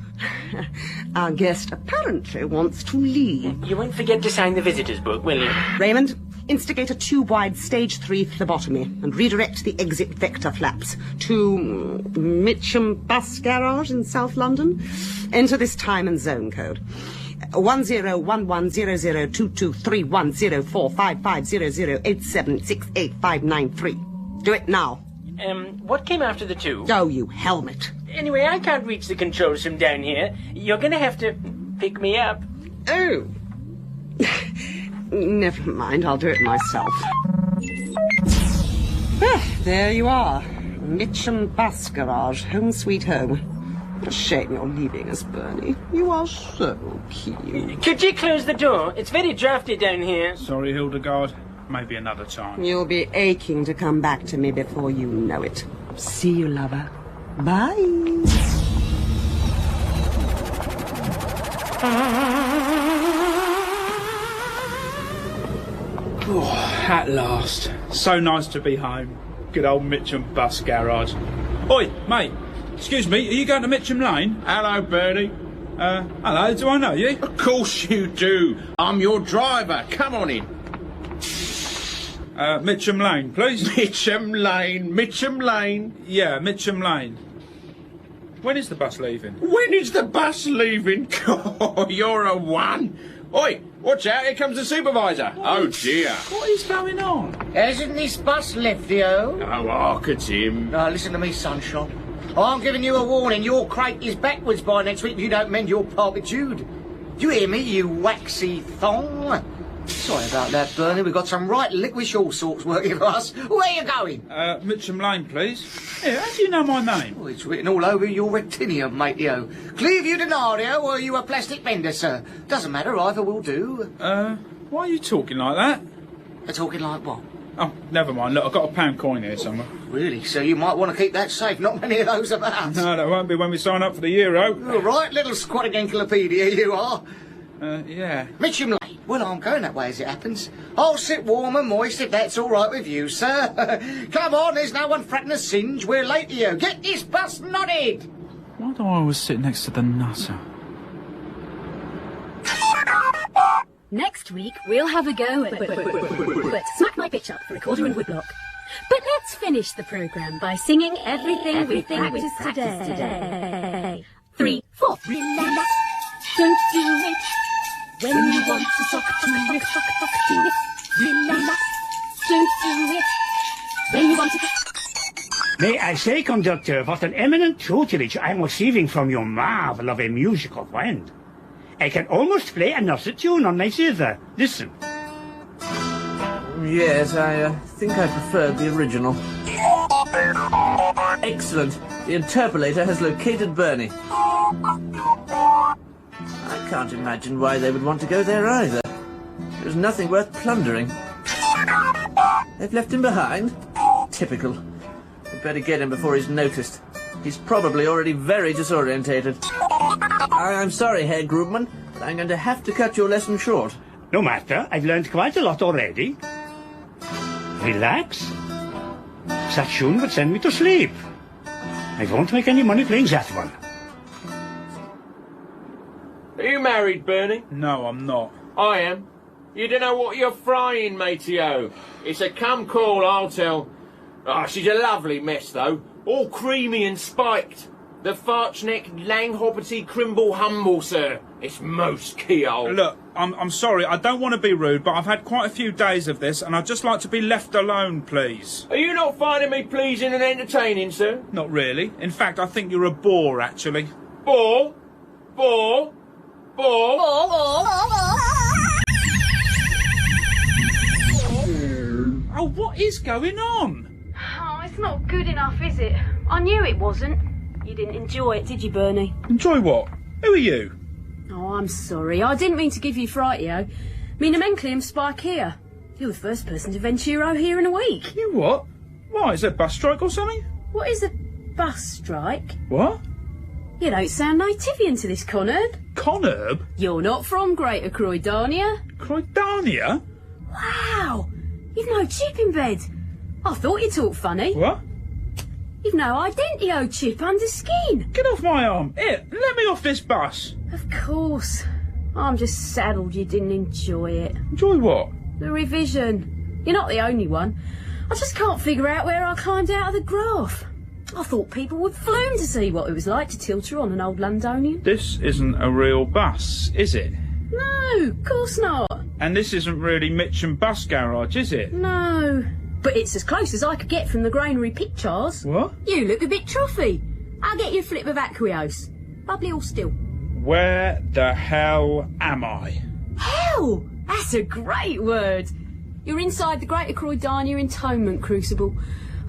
Our guest apparently wants to leave. You won't forget to sign the visitor's book, will you? Raymond, instigate a tube-wide stage 3 phlebotomy and redirect the exit vector flaps to Mitcham bus garage in South London. Enter this time and zone code. 101100223104550087685993. Do it now. What came after the 2? Oh, you helmet. Anyway, I can't reach the controls from down here. You're gonna have to pick me up. Oh. Never mind, I'll do it myself. There you are. Mitcham bus garage, home sweet home. What a shame you're leaving us, Bernie. You are so cute. Could you close the door? It's very drafty down here. Sorry, Hildegard. Maybe another time. You'll be aching to come back to me before you know it. See you, lover. Bye. Oh, at last. So nice to be home. Good old Mitcham bus garage. Oi, mate. Excuse me, are you going to Mitcham Lane? Hello, Bernie. Hello, do I know you? Of course you do. I'm your driver. Come on in. Mitcham Lane, please. Mitcham Lane, Mitcham Lane. Yeah, Mitcham Lane. When is the bus leaving? When is the bus leaving? Oh, you're a one. Oi, watch out, here comes the supervisor. Oh, dear. What is going on? Hasn't this bus left, Theo? Oh, hark at him. Now, listen to me, sunshine. I'm giving you a warning. Your crate is backwards by next week if you don't mend your pulpitude. Do you hear me, you waxy thong? Sorry about that, Bernie. We've got some right liquish all sorts working for us. Where are you going? Mitcham Lane, please. Yeah, how do you know my name? Oh, it's written all over your rectinium, matey-o. Cleave you denario, or are you a plastic bender, sir? Doesn't matter, either will do. Why are you talking like that? Talking like what? Oh, never mind. Look, I've got a £1 coin here somewhere. Really? So you might want to keep that safe. Not many of those about. No, there won't be when we sign up for the Euro. All right, little squatting encyclopedia you are. Yeah. Mitcham Lane. Well, I'm going that way as it happens. I'll sit warm and moist if that's all right with you, sir. Come on, there's no one fretting a singe. We're late to you. Get this bus nodded. Why do I always sit next to the nutter? Next week, we'll have a go at Smack My Bitch Up for Recorder and Woodblock. But let's finish the programme by singing Everything We Practiced Today. 3, 4. Relax, don't do it. When you want to talk to me, talk to it. Relax, don't do it. When you want to... May I say, conductor, what an eminent tutelage I'm receiving from your marvel of a musical friend. I can almost play another tune on my zither. Listen. Yes, I think I preferred the original. Excellent. The interpolator has located Bernie. I can't imagine why they would want to go there either. There's nothing worth plundering. They've left him behind? Typical. We'd better get him before he's noticed. He's probably already very disorientated. I'm sorry, Herr Grubman, but I'm going to have to cut your lesson short. No matter, I've learned quite a lot already. Relax. That tune would send me to sleep. I won't make any money playing that one. Are you married, Bernie? No, I'm not. I am. You don't know what you're frying, matey-o. It's a cum call, I'll tell. Ah, she's a lovely mess, though. All creamy and spiked. The farchneck lang-hoppity crimble humble, sir. It's most keyhole. Look, I'm sorry, I don't want to be rude, but I've had quite a few days of this, and I'd just like to be left alone, please. Are you not finding me pleasing and entertaining, sir? Not really. In fact, I think you're a bore, actually. Bore? Bore? Bore? Oh, what is going on? Oh, it's not good enough, is it? I knew it wasn't. You didn't enjoy it, did you, Bernie? Enjoy what? Who are you? Oh, I'm sorry. I didn't mean to give you fright, yo. Me nomenclium spike here. You're the first person to Venturo here in a week. You what? Why, is there a bus strike or something? What is a bus strike? What? You don't sound nativian to this, Conherb. Conherb? You're not from Greater Croydania. Croydania? Wow! You've no chip in bed. I thought you talked funny. What? You've no identio chip under skin. Get off my arm. Here, let me off this bus. Of course. I'm just saddled you didn't enjoy it. Enjoy what? The revision. You're not the only one. I just can't figure out where I climbed out of the graph. I thought people would flume to see what it was like to tilter on an old Londonian. This isn't a real bus, is it? No, of course not. And this isn't really Mitcham bus garage, is it? No. But it's as close as I could get from the granary pictures. What? You look a bit trophy. I'll get you a flip of Aqueous. Bubbly or still? Where the hell am I? Hell! That's a great word. You're inside the Greater Croydania Entombment Crucible.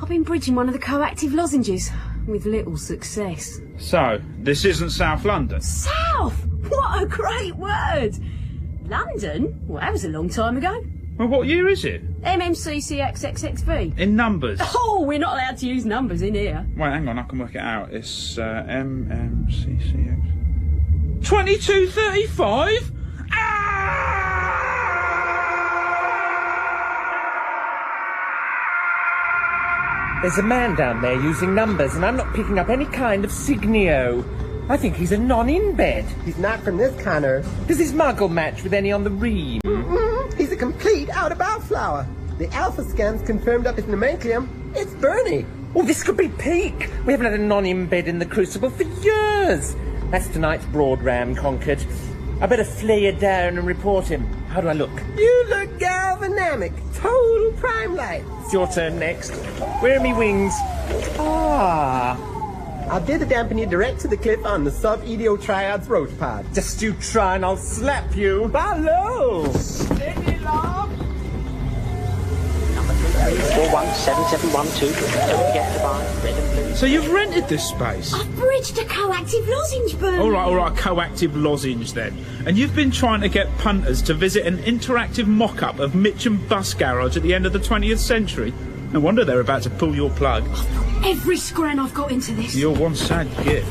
I've been bridging one of the coactive lozenges, with little success. So, this isn't South London? South! What a great word! London? Well, that was a long time ago. Well, what year is it? MMCCXXXV. In numbers? Oh, we're not allowed to use numbers in here. Wait, hang on, I can work it out. It's MMCCX... 2235? There's a man down there using numbers, and I'm not picking up any kind of signio. I think he's a non-in-bed. He's not from this corner. Does his muggle match with any on the ream? He's a complete out-about flower. The alpha scans confirmed up his nomenclium. It's Bernie. Oh, this could be peak. We haven't had a non-in-bed in the Crucible for years. That's tonight's broad ram conquered. I better flay you down and report him. How do I look? You look galvanamic. Total prime light. It's your turn next. Where are me wings? Ah. I'll dither dampen you direct to the cliff on the sub-EDO triads roach pod. Just you try and I'll slap you. Hello! Steady, love! 417712. Don't forget to buy red and blue. So you've rented this space? I've bridged a coactive lozenge, Bernie. All right, coactive lozenge then. And you've been trying to get punters to visit an interactive mock-up of Mitcham bus garage at the end of the 20th century. No wonder they're about to pull your plug. Every scran I've got into this. You're one sad git.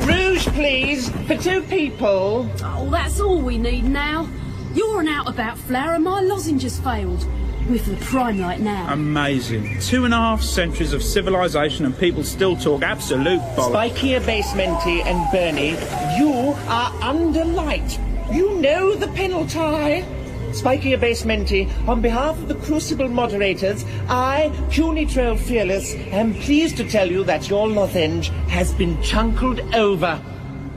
Rouge, please, for 2 people. Oh, that's all we need now. You're an out-about flower and my lozenge has failed. We're for the prime light now. Amazing. 2.5 centuries of civilization and people still talk absolute bollocks. Spikier Basementi and Bernie, you are under light. You know the penalty. Spikier Basementi, on behalf of the Crucible moderators, I, Cunitro Fearless, am pleased to tell you that your lozenge has been chunkled over.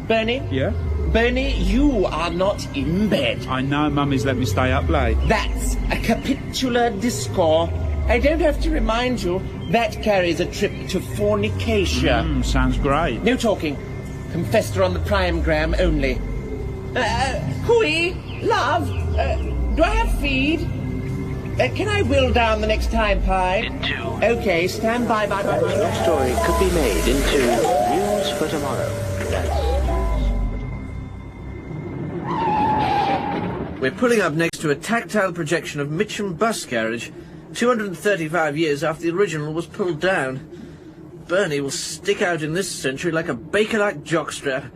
Bernie? Yeah? Bernie, you are not in bed. I know Mummy's let me stay up late. That's a capitular discord. I don't have to remind you, that carries a trip to fornication. Sounds great. No talking. Confessor on the prime gram only. Hui, love, do I have feed? Can I will down the next time pie? Into. Okay, stand by. Your story could be made into news for tomorrow. We're pulling up next to a tactile projection of Mitcham bus garage, 235 years after the original was pulled down. Bernie will stick out in this century like a baker-like jockstrap.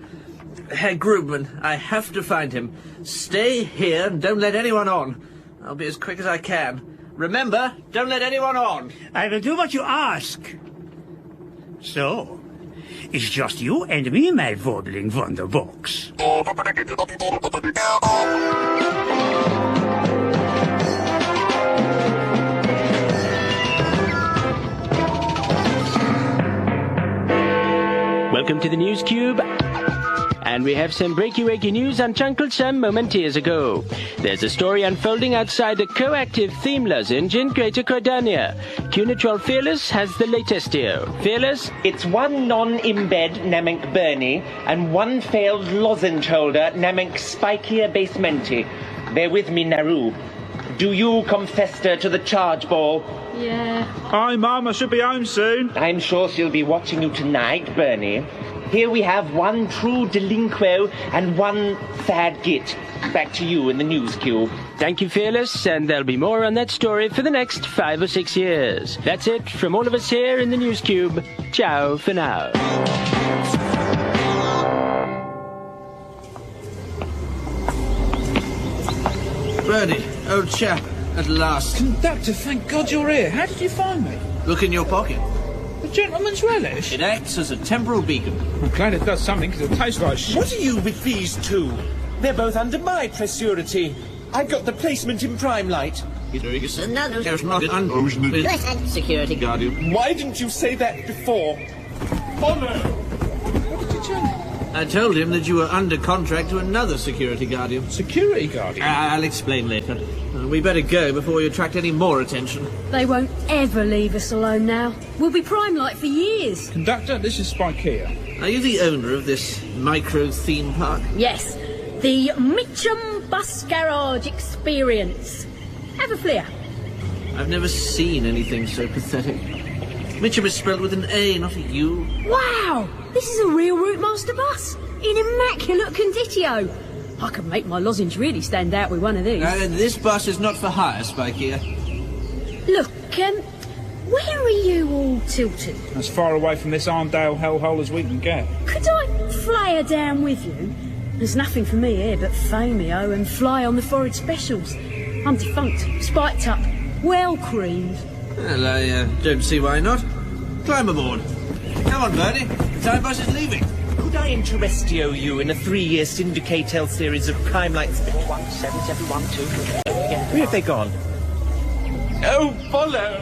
Herr Grubman, I have to find him. Stay here and don't let anyone on. I'll be as quick as I can. Remember, don't let anyone on. I will do what you ask. So, it's just you and me, my wobbling wonderbox. Welcome to the News Cube. And we have some breaky-wakey news unchunkled some momentaires ago. There's a story unfolding outside a coactive theme lozenge in Greater Cordania. Cunitrol Fearless has the latest here. Fearless? It's one non-embed namink Bernie and one failed lozenge holder namink Spikia Basementi. Bear with me, Naru. Do you come fester to the charge ball? Yeah. Hi, Mum, I should be home soon. I'm sure she'll be watching you tonight, Bernie. Here we have one true delinquo and one fad git. Back to you in the News Cube. Thank you, Fearless, and there'll be more on that story for the next 5 or 6 years. That's it from all of us here in the News Cube. Ciao for now. Bernie, old chap, at last. Conductor, thank God you're here. How did you find me? Look in your pocket. The gentleman's relish? It acts as a temporal beacon. I'm glad it does something, because it tastes like shit. What are you with these two? They're both under my pressurity. I've got the placement in prime light. There's not security guardian. Why didn't you say that before? Follow! What did you tell me? I told him that you were under contract to another security guardian. Security guardian? I'll explain later. We better go before you attract any more attention. They won't ever leave us alone now. We'll be prime light for years. Conductor, this is Spikia. Are you the owner of this micro theme park? Yes, the Mitcham Bus Garage Experience. Have a flair. I've never seen anything so pathetic. Mitcham is spelled with an A, not a U. Wow! This is a real Routemasters bus, in immaculate conditio. I could make my lozenge really stand out with one of these. This bus is not for hire, Spikia. Look, where are you all tilted? As far away from this Arndale hellhole as we can get. Could I flyer down with you? There's nothing for me here but famio and fly on the forward specials. I'm defunct, spiked up, well creamed. Well, I don't see why not. Climb aboard. Come on, Bernie. The time bus is leaving. Could I interestio you in a 3-year Syndicate-L series of prime lights? 17712. Where have they gone? Oh, follow!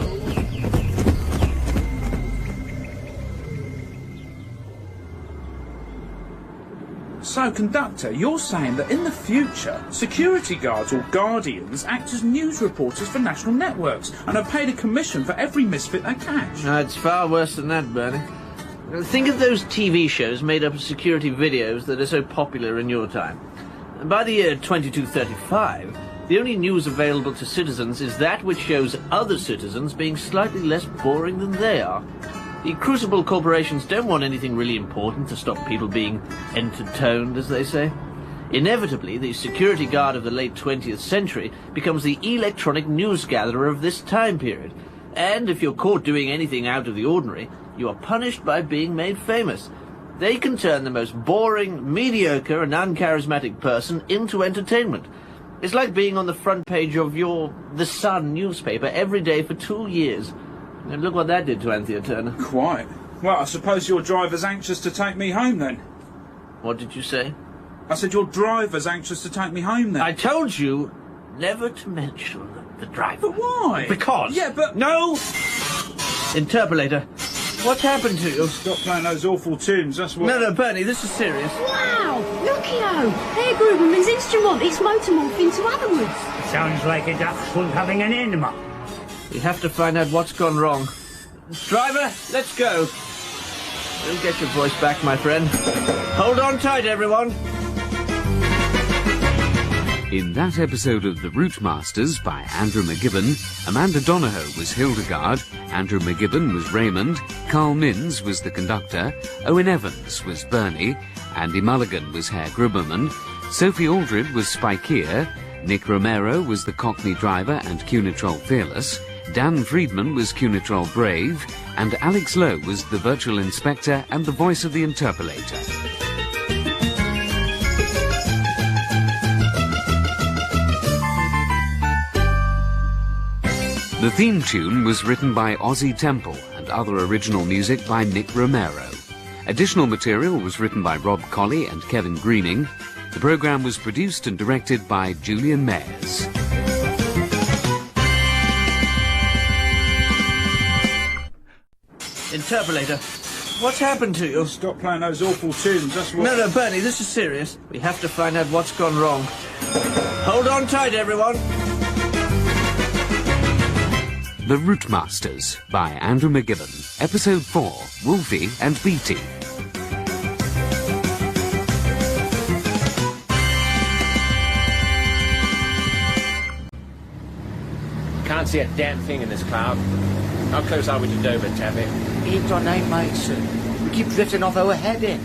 So, Conductor, you're saying that in the future, security guards or guardians act as news reporters for national networks and are paid a commission for every misfit they catch? No, it's far worse than that, Bernie. Think of those TV shows made up of security videos that are so popular in your time. By the year 2235, the only news available to citizens is that which shows other citizens being slightly less boring than they are. The crucible corporations don't want anything really important to stop people being entertained, as they say. Inevitably, the security guard of the late 20th century becomes the electronic news gatherer of this time period. And if you're caught doing anything out of the ordinary, you are punished by being made famous. They can turn the most boring, mediocre and uncharismatic person into entertainment. It's like being on the front page of The Sun newspaper every day for 2 years. And look what that did to Anthea Turner. Quite. Well, I suppose your driver's anxious to take me home, then. What did you say? I said your driver's anxious to take me home, then. I told you never to mention the driver. But why? Because. Yeah, but... No! Interpolator, what happened to you? Stop playing those awful tunes, that's what... No, Bernie, this is serious. Wow! Lookio! Herr Gruberman's instrument, it's motomorph into other woods. Sounds like a duck's full having an enema. We have to find out what's gone wrong. Driver, let's go. We'll get your voice back, my friend. Hold on tight, everyone. In that episode of The Routemasters by Andrew McGibbon, Amanda Donohoe was Hilderghast, Andrew McGibbon was Raymond, Carl Minns was the conductor, Owen Evans was Bernie, Andy Mulligan was Herr Gruberman, Sophie Aldred was Spikia, Nick Romero was the Cockney driver and Cunitrol Fearless, Dan Friedman was Cunitrol Brave, and Alex Lowe was the virtual inspector and the voice of the interpolator. The theme tune was written by Ozzy Temple and other original music by Nick Romero. Additional material was written by Rob Colley and Kevin Greening. The programme was produced and directed by Julian Mayers. Interpolator, What's happened to you? Stop playing those awful tunes, that's what... No, Bernie, this is serious. We have to find out what's gone wrong. Hold on tight, everyone. The Routemasters by Andrew McGibbon. Episode 4, Wolfie and Beatty. Can't see a damn thing in this cloud. How close are we to Dover, Taffy? 8 or 9 miles, sir. We keep drifting off our heading.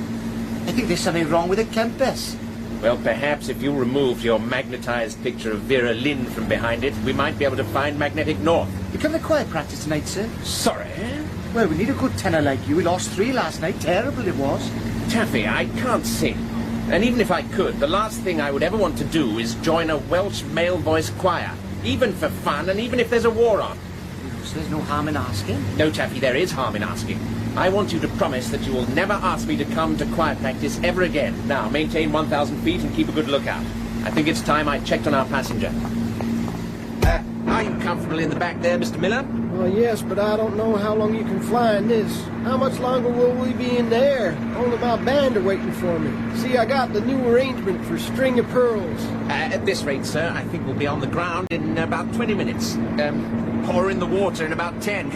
I think there's something wrong with the compass. Well, perhaps if you removed your magnetized picture of Vera Lynn from behind it, we might be able to find magnetic north. You come to choir practice tonight, sir? Sorry? Well, we need a good tenor like you. We lost 3 last night. Terrible it was. Taffy, I can't sing. And even if I could, the last thing I would ever want to do is join a Welsh male voice choir. Even for fun, and even if there's a war on. So there's no harm in asking? No, Taffy, there is harm in asking. I want you to promise that you will never ask me to come to choir practice ever again. Now, maintain 1,000 feet and keep a good lookout. I think it's time I checked on our passenger. Are you comfortable in the back there, Mr. Miller? Well, yes, but I don't know how long you can fly in this. How much longer will we be in the air? Only my band are waiting for me. See, I got the new arrangement for String of Pearls. At this rate, sir, I think we'll be on the ground in about 20 minutes. Or in the water in about 10.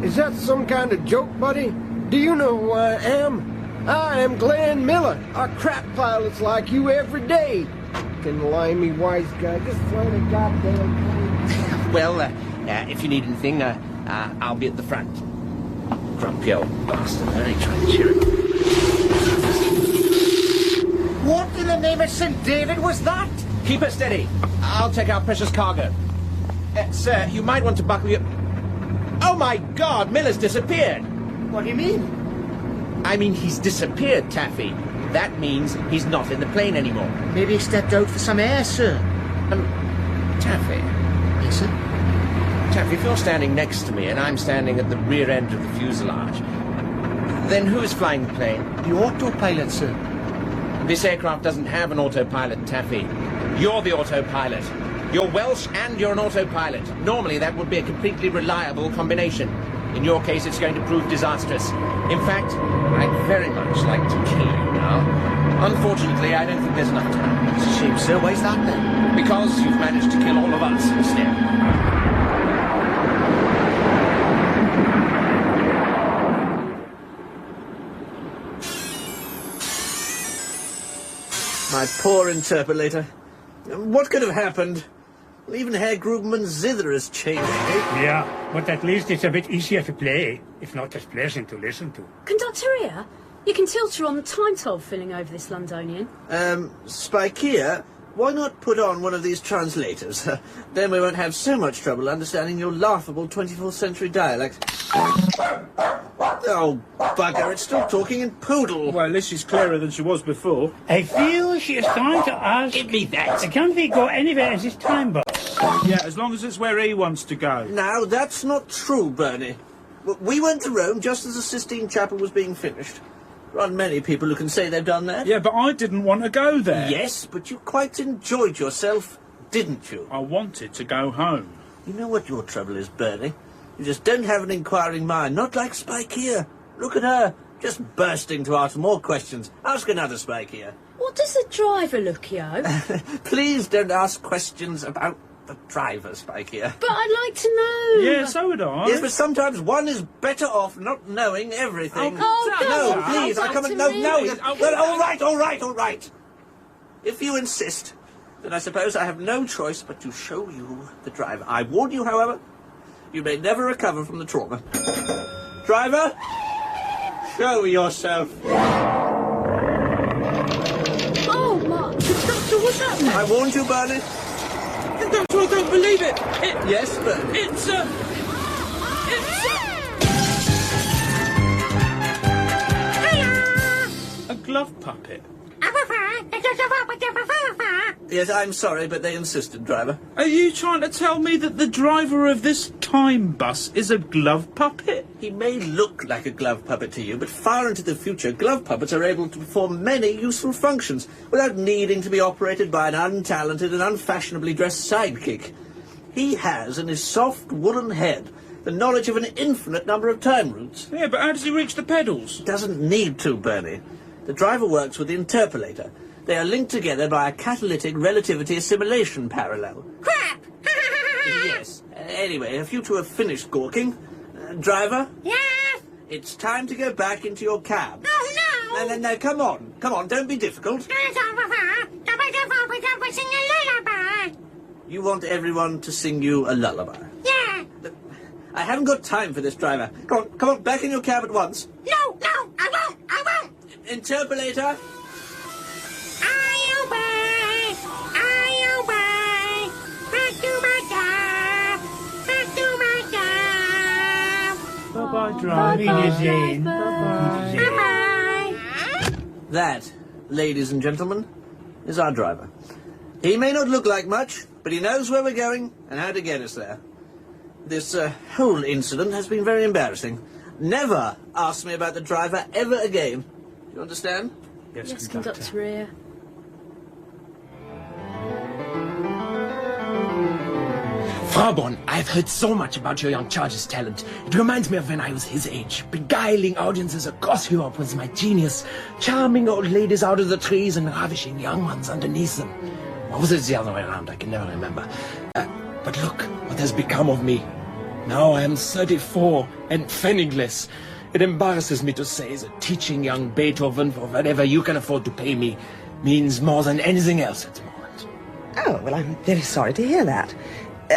Is that some kind of joke, buddy? Do you know who I am? I am Glenn Miller. Our crap pilots like you every day. Fucking limey wise guy, just flying a goddamn plane. Well, if you need anything, I'll be at the front. Grumpy old bastard. I ain't trying to cheer him. What in the name of St. David was that? Keep her steady. I'll take our precious cargo. Sir, you might want to buckle your... Oh, my God! Miller's disappeared! What do you mean? I mean, he's disappeared, Taffy. That means he's not in the plane anymore. Maybe he stepped out for some air, sir. Taffy. Yes, sir? Taffy, if you're standing next to me and I'm standing at the rear end of the fuselage, then who is flying the plane? The autopilot, sir. This aircraft doesn't have an autopilot, Taffy. You're the autopilot. You're Welsh and you're an autopilot. Normally, that would be a completely reliable combination. In your case, it's going to prove disastrous. In fact, I'd very much like to kill you now. Unfortunately, I don't think there's enough time. It's a shame, sir. Why's that, then? Because you've managed to kill all of us instead. My poor interpolator. What could have happened? Well, even Herr Grubenman's zither has changed. Yeah, but at least it's a bit easier to play, if not as pleasant to listen to. Conductor here, you can tilt her on the time toll filling over this Londonian. Spike here, why not put on one of these translators? Then we won't have so much trouble understanding your laughable 24th century dialect. Oh, bugger, it's still talking in poodle. Well, at least she's clearer than she was before. I feel she is trying to ask... Give me that! Can't we go anywhere in this time box? Yeah, as long as it's where he wants to go. Now, that's not true, Bernie. We went to Rome just as the Sistine Chapel was being finished. There aren't many people who can say they've done that. Yeah, but I didn't want to go there. Yes, but you quite enjoyed yourself, didn't you? I wanted to go home. You know what your trouble is, Bernie? You just don't have an inquiring mind, not like Spike here. Look at her, just bursting to ask more questions. Ask another Spike here. What does the driver look, yo? Please don't ask questions about the driver, Spike here. But I'd like to know. Yeah, so would I. Yes, but sometimes one is better off not knowing everything. Oh, no, please, I come and no. Well, all right. If you insist, then I suppose I have no choice but to show you the driver. I warn you, however, you may never recover from the trauma. Driver, show yourself. Oh, my. Conductor, what's happening? I warned you, Bernie. Conductor, I don't believe it. Yes, Bernie. It's a glove puppet. Yes, I'm sorry, but they insisted, driver. Are you trying to tell me that the driver of this time bus is a glove puppet? He may look like a glove puppet to you, but far into the future, glove puppets are able to perform many useful functions without needing to be operated by an untalented and unfashionably dressed sidekick. He has, in his soft woolen head, the knowledge of an infinite number of time routes. Yeah, but how does he reach the pedals? Doesn't need to, Bernie. The driver works with the interpolator. They are linked together by a catalytic relativity assimilation parallel. Crap! Yes. Anyway, if you two have finished gawking, driver? Yes? It's time to go back into your cab. Oh, no! No, come on. Come on, don't be difficult. You want everyone to sing you a lullaby? Yeah! I haven't got time for this, driver. Come on, back in your cab at once. No, I won't! Interpolator? I obey! Back to my cab! Bye-bye, driver. Bye-bye! That, ladies and gentlemen, is our driver. He may not look like much, but he knows where we're going and how to get us there. This whole incident has been very embarrassing. Never ask me about the driver ever again. Do you understand? Yes, conductor rear. Frau Bonn, I've heard so much about your young charge's talent. It reminds me of when I was his age. Beguiling audiences across Europe was my genius. Charming old ladies out of the trees and ravishing young ones underneath them. Or was it the other way around? I can never remember. But look what has become of me. Now I am 34 and pfennigless. It embarrasses me to say that teaching young Beethoven for whatever you can afford to pay me means more than anything else at the moment. Oh, well, I'm very sorry to hear that.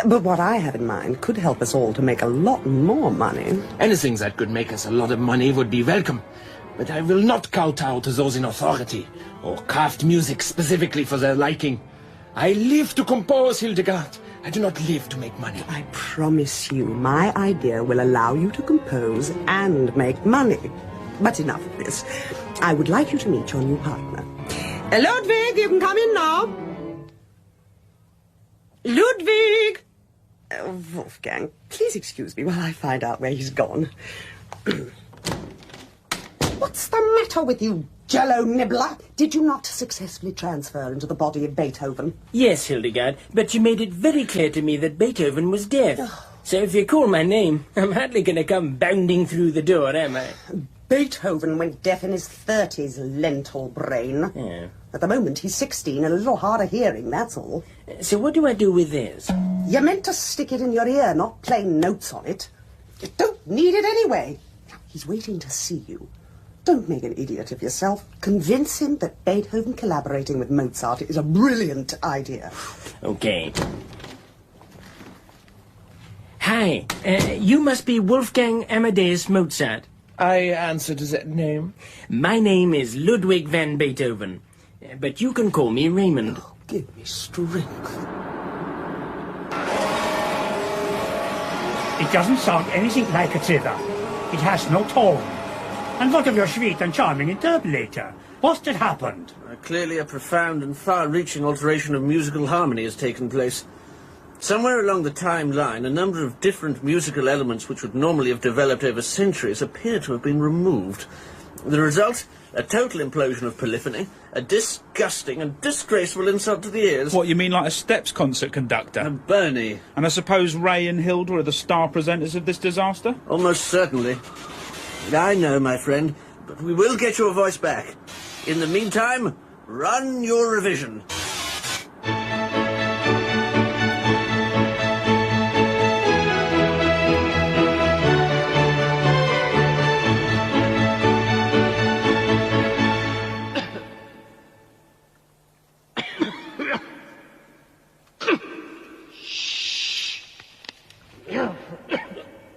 But what I have in mind could help us all to make a lot more money. Anything that could make us a lot of money would be welcome. But I will not kowtow to those in authority, or craft music specifically for their liking. I live to compose, Hildegard. I do not live to make money. I promise you, my idea will allow you to compose and make money. But enough of this. I would like you to meet your new partner. Ludwig, you can come in now. Ludwig! Wolfgang, please excuse me while I find out where he's gone. What's the matter with you, jello nibbler? Did you not successfully transfer into the body of Beethoven? Yes, Hildegard, but you made it very clear to me that Beethoven was deaf. So if you call my name, I'm hardly going to come bounding through the door, am I? Beethoven went deaf in his 30s, lentil brain. Yeah. At the moment, he's 16 and a little hard of hearing, that's all. So what do I do with this? You're meant to stick it in your ear, not play notes on it. You don't need it anyway. He's waiting to see you. Don't make an idiot of yourself. Convince him that Beethoven collaborating with Mozart is a brilliant idea. Okay. Hi, you must be Wolfgang Amadeus Mozart. I answer to that name. My name is Ludwig van Beethoven, but you can call me Raymond. Oh, give me strength. It doesn't sound anything like a zither. It has no tone. And what of your sweet and charming interpolator? What's that happened? Clearly a profound and far-reaching alteration of musical harmony has taken place. Somewhere along the timeline, a number of different musical elements which would normally have developed over centuries appear to have been removed. The result? A total implosion of polyphony, a disgusting and disgraceful insult to the ears. What, you mean like a Steps concert conductor? Bernie. And I suppose Ray and Hilda are the star presenters of this disaster? Almost certainly. I know, my friend, but we will get your voice back. In the meantime, run your revision.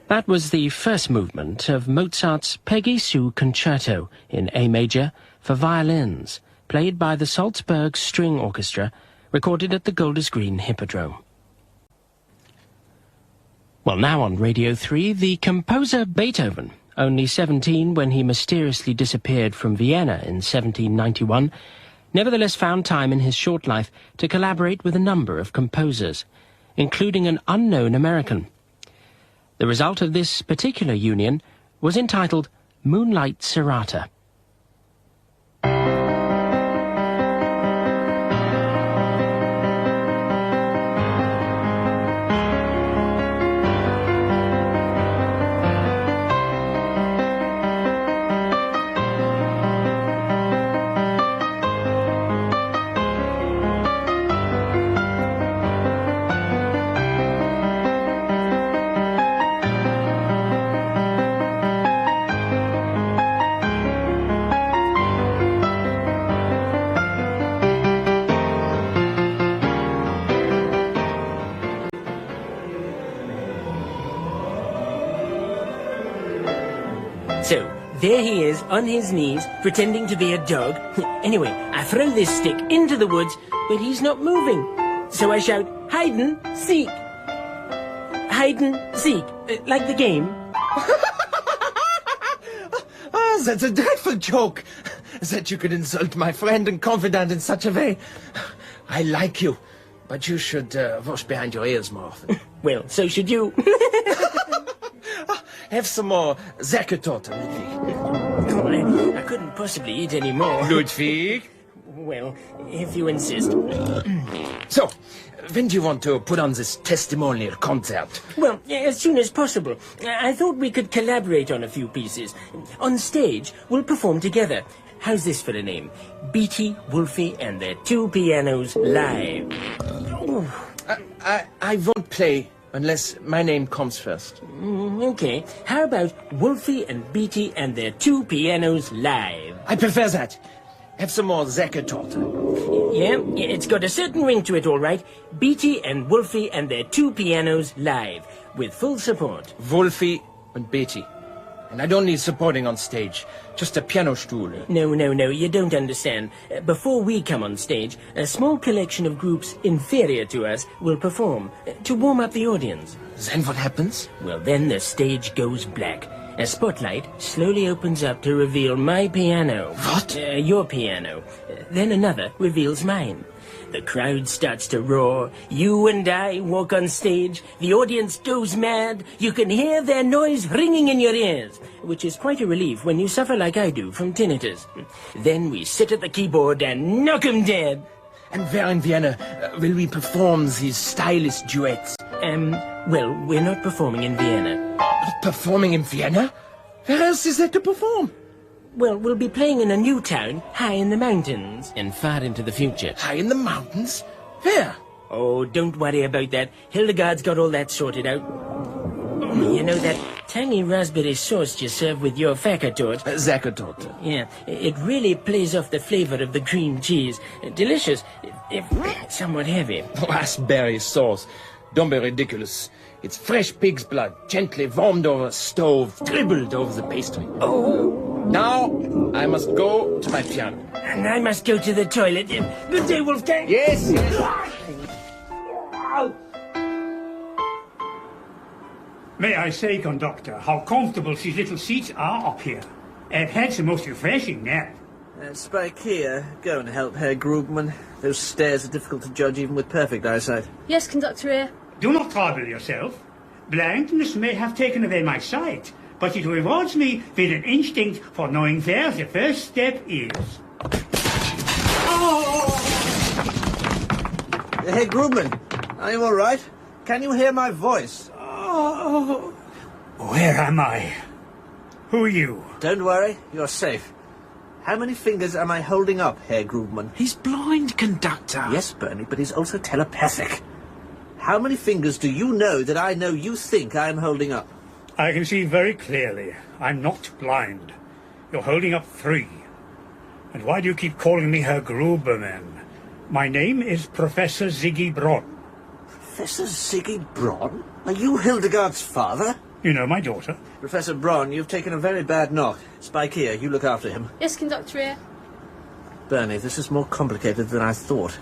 That was the first movement of Mozart's Peggy Sue Concerto in A major for violins, played by the Salzburg String Orchestra, recorded at the Golders Green Hippodrome. Well, now on Radio 3, the composer Beethoven, only 17 when he mysteriously disappeared from Vienna in 1791, nevertheless found time in his short life to collaborate with a number of composers, including an unknown American. The result of this particular union was entitled Moonlight Sonata. So, there he is, on his knees, pretending to be a dog. Anyway, I throw this stick into the woods, but he's not moving. So I shout, hide and seek. Hide and seek. Like the game. Oh, that's a dreadful joke. That you could insult my friend and confidant in such a way. I like you, but you should wash behind your ears more often. Well, so should you. Have some more Säcketorte, Ludwig. I couldn't possibly eat any more. Ludwig? Well, if you insist. So, when do you want to put on this testimonial concert? Well, as soon as possible. I thought we could collaborate on a few pieces. On stage, we'll perform together. How's this for a name? Beatty, Wolfie, and their two pianos live. I won't play unless my name comes first. Okay. How about Wolfie and Beatty and their two pianos live? I prefer that. Have some more Säcketorte. Yeah, it's got a certain ring to it, all right. Beatty and Wolfie and their two pianos live, with full support. Wolfie and Beatty. And I don't need supporting on stage. Just a piano stool. No, you don't understand. Before we come on stage, a small collection of groups inferior to us will perform, to warm up the audience. Then what happens? Well, then the stage goes black. A spotlight slowly opens up to reveal my piano. What? Your piano. Then another reveals mine. The crowd starts to roar. You and I walk on stage. The audience goes mad. You can hear their noise ringing in your ears, which is quite a relief when you suffer like I do from tinnitus. Then we sit at the keyboard and knock 'em dead. And where in Vienna will we perform these stylish duets? Well, we're not performing in Vienna. Not performing in Vienna? Where else is there to perform? Well, we'll be playing in a new town, high in the mountains, and far into the future. High in the mountains? Where? Oh, don't worry about that. Hildegard's got all that sorted out. You know that tangy raspberry sauce you serve with your Säcketorte? Säcketorte. Yeah, it really plays off the flavor of the cream cheese. Delicious, if somewhat heavy. Raspberry sauce. Don't be ridiculous. It's fresh pig's blood, gently warmed over a stove, dribbled over the pastry. Oh! Now, I must go to my piano. And I must go to the toilet. Good day, Wolfgang. Yes. May I say, conductor, how comfortable these little seats are up here. I've had the most refreshing nap. Spike here. Go and help Herr Grubman. Those stairs are difficult to judge even with perfect eyesight. Yes, conductor here. Do not trouble yourself. Blindness may have taken away my sight, but it rewards me with an instinct for knowing where the first step is. Oh! Herr Grubman, are you all right? Can you hear my voice? Oh, where am I? Who are you? Don't worry, you're safe. How many fingers am I holding up, Herr Grubman? He's blind, conductor. Yes, Bernie, but he's also telepathic. How many fingers do you know that I know you think I am holding up? I can see very clearly. I'm not blind. You're holding up 3. And why do you keep calling me Herr Gruberman? My name is Professor Ziggy Braun. Professor Ziggy Braun? Are you Hildegard's father? You know my daughter. Professor Braun, you've taken a very bad knock. Spike here, you look after him. Yes, conductor here. Bernie, this is more complicated than I thought.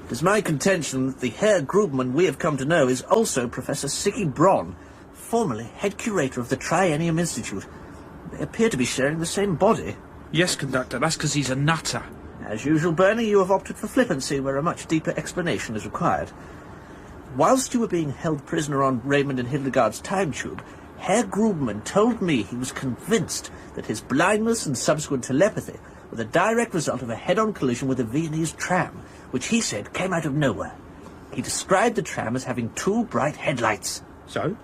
It is my contention that the Herr Grubman we have come to know is also Professor Ziggy Braun, formerly head curator of the Triennium Institute. They appear to be sharing the same body. Yes, conductor, that's because he's a nutter. As usual, Bernie, you have opted for flippancy where a much deeper explanation is required. Whilst you were being held prisoner on Raymond and Hildegard's time tube, Herr Grubman told me he was convinced that his blindness and subsequent telepathy were the direct result of a head-on collision with a Viennese tram, which he said came out of nowhere. He described the tram as having 2 bright headlights. So?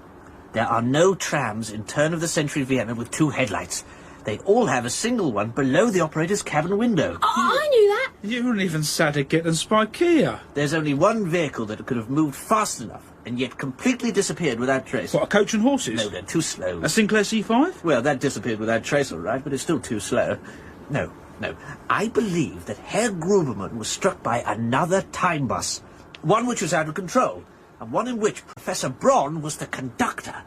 There are no trams in turn-of-the-century Vienna with 2 headlights. They all have a single one below the operator's cabin window. Oh, I knew that. You're even sadder get than Spike here. There's only one vehicle that could have moved fast enough and yet completely disappeared without trace. What, a coach and horses? No, they're too slow. A Sinclair C5? Well, that disappeared without trace, all right, but it's still too slow. No. I believe that Herr Gruberman was struck by another time bus. One which was out of control, and one in which Professor Braun was the conductor.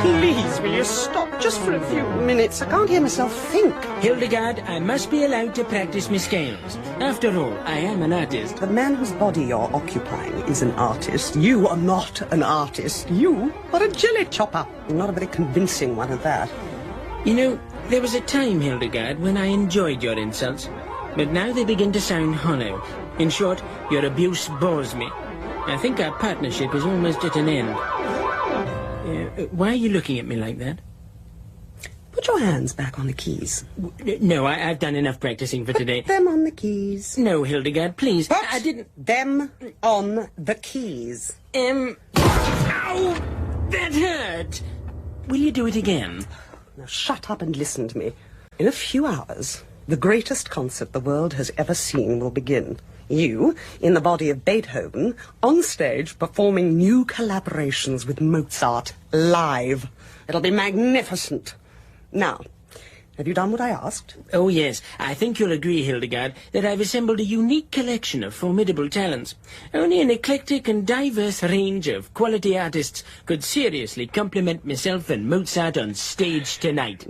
Please, will you stop just for a few minutes? I can't hear myself think. Hildegard, I must be allowed to practice my scales. After all, I am an artist. The man whose body you're occupying is an artist. You are not an artist. You are a jelly chopper. Not a very convincing one at that. You know, there was a time, Hildegard, when I enjoyed your insults. But now they begin to sound hollow. In short, your abuse bores me. I think our partnership is almost at an end. Why are you looking at me like that? Put your hands back on the keys. No, I've done enough practicing for today. Put them on the keys. No, Hildegard, please. Put I didn't... them on the keys. Ow! That hurt! Will you do it again? Now shut up and listen to me. In a few hours, the greatest concert the world has ever seen will begin. You, in the body of Beethoven, on stage performing new collaborations with Mozart, live. It'll be magnificent. Now, have you done what I asked? Oh, yes. I think you'll agree, Hildegard, that I've assembled a unique collection of formidable talents. Only an eclectic and diverse range of quality artists could seriously complement myself and Mozart on stage tonight.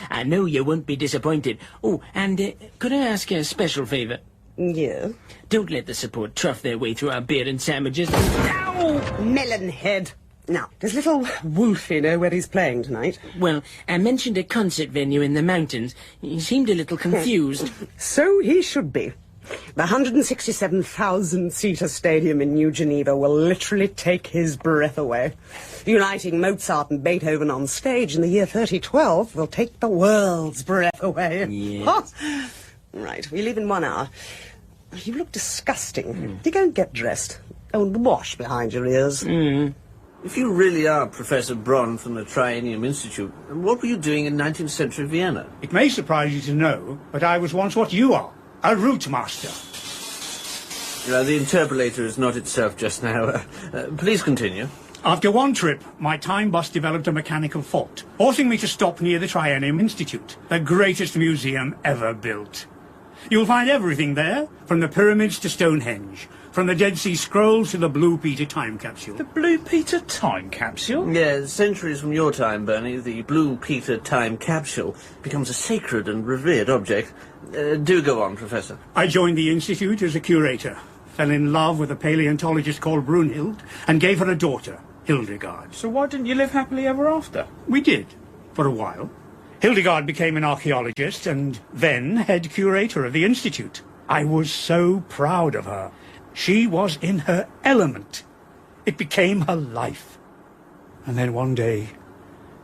I know you won't be disappointed. Oh, and could I ask a special favour? Yeah? Don't let the support trough their way through our beer and sandwiches. Ow! Melonhead. Now, does little Wolfie know where he's playing tonight? Well, I mentioned a concert venue in the mountains. He seemed a little confused. So he should be. The 167,000-seater stadium in New Geneva will literally take his breath away. Uniting Mozart and Beethoven on stage in the year 3012 will take the world's breath away. Yes. Right, we leave in 1 hour. You look disgusting. You go and get dressed. Oh, and wash behind your ears. If you really are Professor Braun from the Triennium Institute, what were you doing in 19th century Vienna? It may surprise you to know, but I was once what you are, a Routemasters. The interpolator is not itself just now. Please continue. After one trip, my time bus developed a mechanical fault, forcing me to stop near the Triennium Institute, the greatest museum ever built. You'll find everything there, from the pyramids to Stonehenge, from the Dead Sea Scrolls to the Blue Peter time capsule. The Blue Peter time capsule? Yeah, centuries from your time, Bernie, the Blue Peter time capsule becomes a sacred and revered object. Do go on, Professor. I joined the Institute as a curator, fell in love with a paleontologist called Brunhild, and gave her a daughter, Hildegard. So why didn't you live happily ever after? We did, for a while. Hildegard became an archaeologist and then head curator of the Institute. I was so proud of her. She was in her element. It became her life. And then one day,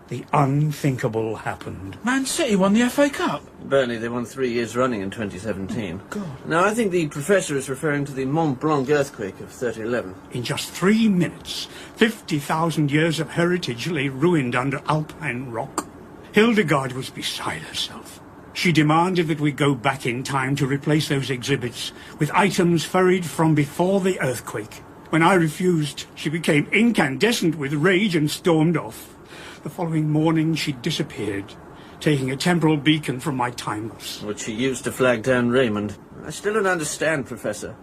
the unthinkable happened. Man City won the FA Cup. Bernie, they won 3 years running in 2017. Oh, God. Now, I think the professor is referring to the Mont Blanc earthquake of 3011. In just 3 minutes, 50,000 years of heritage lay ruined under alpine rock. Hildegard was beside herself. She demanded that we go back in time to replace those exhibits with items ferried from before the earthquake. When I refused, she became incandescent with rage and stormed off. The following morning, she disappeared, taking a temporal beacon from my time bus. Which she used to flag down Raymond. I still don't understand, Professor.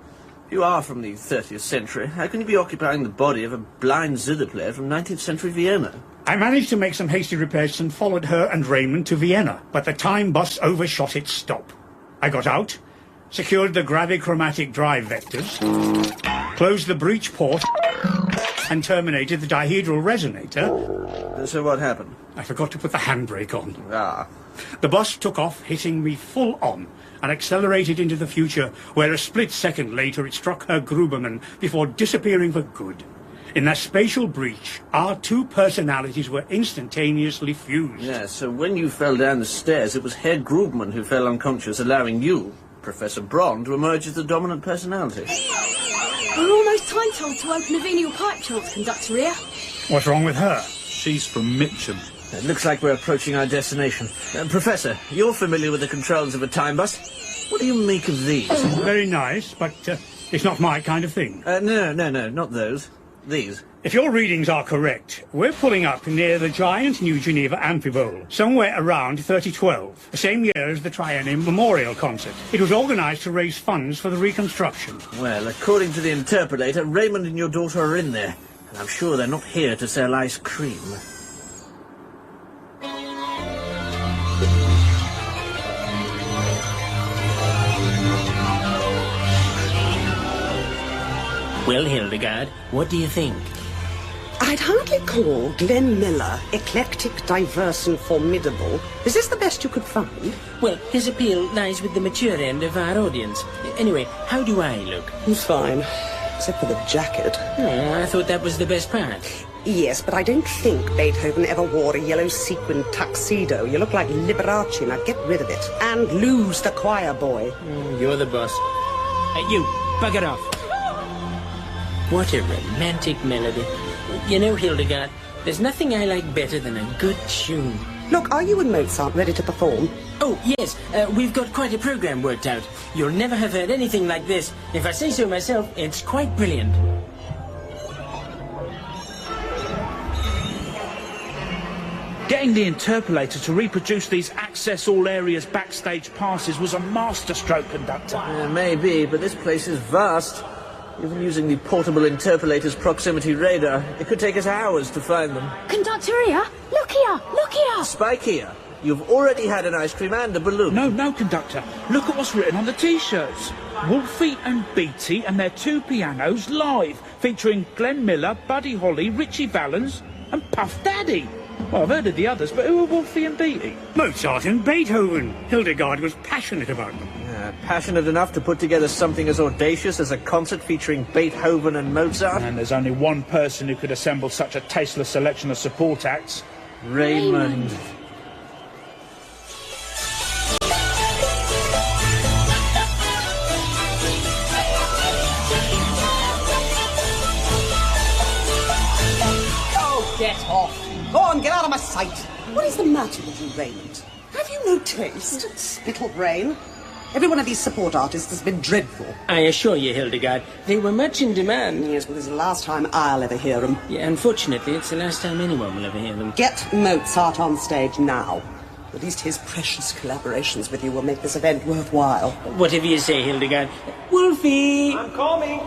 If you are from the 30th century, how can you be occupying the body of a blind zither player from 19th century Vienna? I managed to make some hasty repairs and followed her and Raymond to Vienna, but the time bus overshot its stop. I got out, secured the gravichromatic drive vectors, closed the breech port, and terminated the dihedral resonator. So what happened? I forgot to put the handbrake on. Ah. The bus took off, hitting me full on, and accelerated into the future, where a split second later it struck Herr Gruberman before disappearing for good. In that spatial breach, our two personalities were instantaneously fused. Yeah, so when you fell down the stairs, it was Herr Grubman who fell unconscious, allowing you, Professor Braun, to emerge as the dominant personality. We're almost time told to open a venial pipe chance, conductor here. What's wrong with her? She's from Mitcham. It looks like we're approaching our destination. Professor, you're familiar with the controls of a time bus. What do you make of these? Very nice, but it's not my kind of thing. No, not those. These. If your readings are correct, we're pulling up near the giant New Geneva Amphibowl, somewhere around 3012, the same year as the Triennium Memorial Concert. It was organised to raise funds for the reconstruction. Well, according to the interpolator, Raymond and your daughter are in there, and I'm sure they're not here to sell ice cream. Well, Hilderghast, what do you think? I'd hardly call Glenn Miller eclectic, diverse and formidable. Is this the best you could find? Well, his appeal lies with the mature end of our audience. Anyway, how do I look? He's fine, except for the jacket. Oh, I thought that was the best part. Yes, but I don't think Beethoven ever wore a yellow sequined tuxedo. You look like Liberace. Now get rid of it. And lose the choir boy. You're the boss. You, bugger off. What a romantic melody. You know, Hilderghast, there's nothing I like better than a good tune. Look, are you and Mozart ready to perform? Oh, yes. We've got quite a program worked out. You'll never have heard anything like this. If I say so myself, it's quite brilliant. Getting the interpolator to reproduce these access all areas backstage passes was a masterstroke, conductor. Maybe, but this place is vast. Even using the portable interpolator's proximity radar, it could take us hours to find them. Conductor here! Look here! Look here! Spike here. You've already had an ice cream and a balloon. No, conductor. Look at what's written on the T-shirts. Wolfie and Beatty and their two pianos live, featuring Glenn Miller, Buddy Holly, Richie Valens and Puff Daddy. Well, I've heard of the others, but who are Wolfie and Beatty? Mozart and Beethoven. Hilderghast was passionate about them. Passionate enough to put together something as audacious as a concert featuring Beethoven and Mozart? And there's only one person who could assemble such a tasteless selection of support acts. Raymond. Oh, get off. Go on, get out of my sight. What is the matter with you, Raymond? Have you no taste? Spittle brain. Every one of these support artists has been dreadful. I assure you, Hilderghast, they were much in demand. Yes, but this is the last time I'll ever hear them. Yeah, unfortunately, it's the last time anyone will ever hear them. Get Mozart on stage now. At least his precious collaborations with you will make this event worthwhile. Whatever you say, Hilderghast. Wolfie! I'm coming.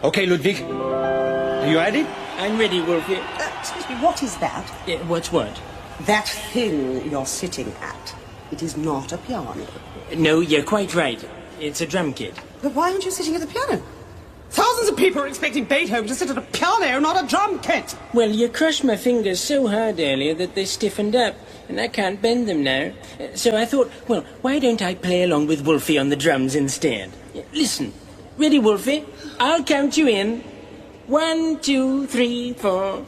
Okay, Ludwig. Are you ready? I'm ready, Wolfie. Excuse me, what is that? What's what? That thing you're sitting at. It is not a piano. No, you're quite right. It's a drum kit. But why aren't you sitting at the piano? Thousands of people are expecting Beethoven to sit at a piano, not a drum kit. Well, you crushed my fingers so hard earlier that they stiffened up, and I can't bend them now. So I thought, well, why don't I play along with Wolfie on the drums instead? Listen. Ready, Wolfie? I'll count you in. 1, 2, 3, 4...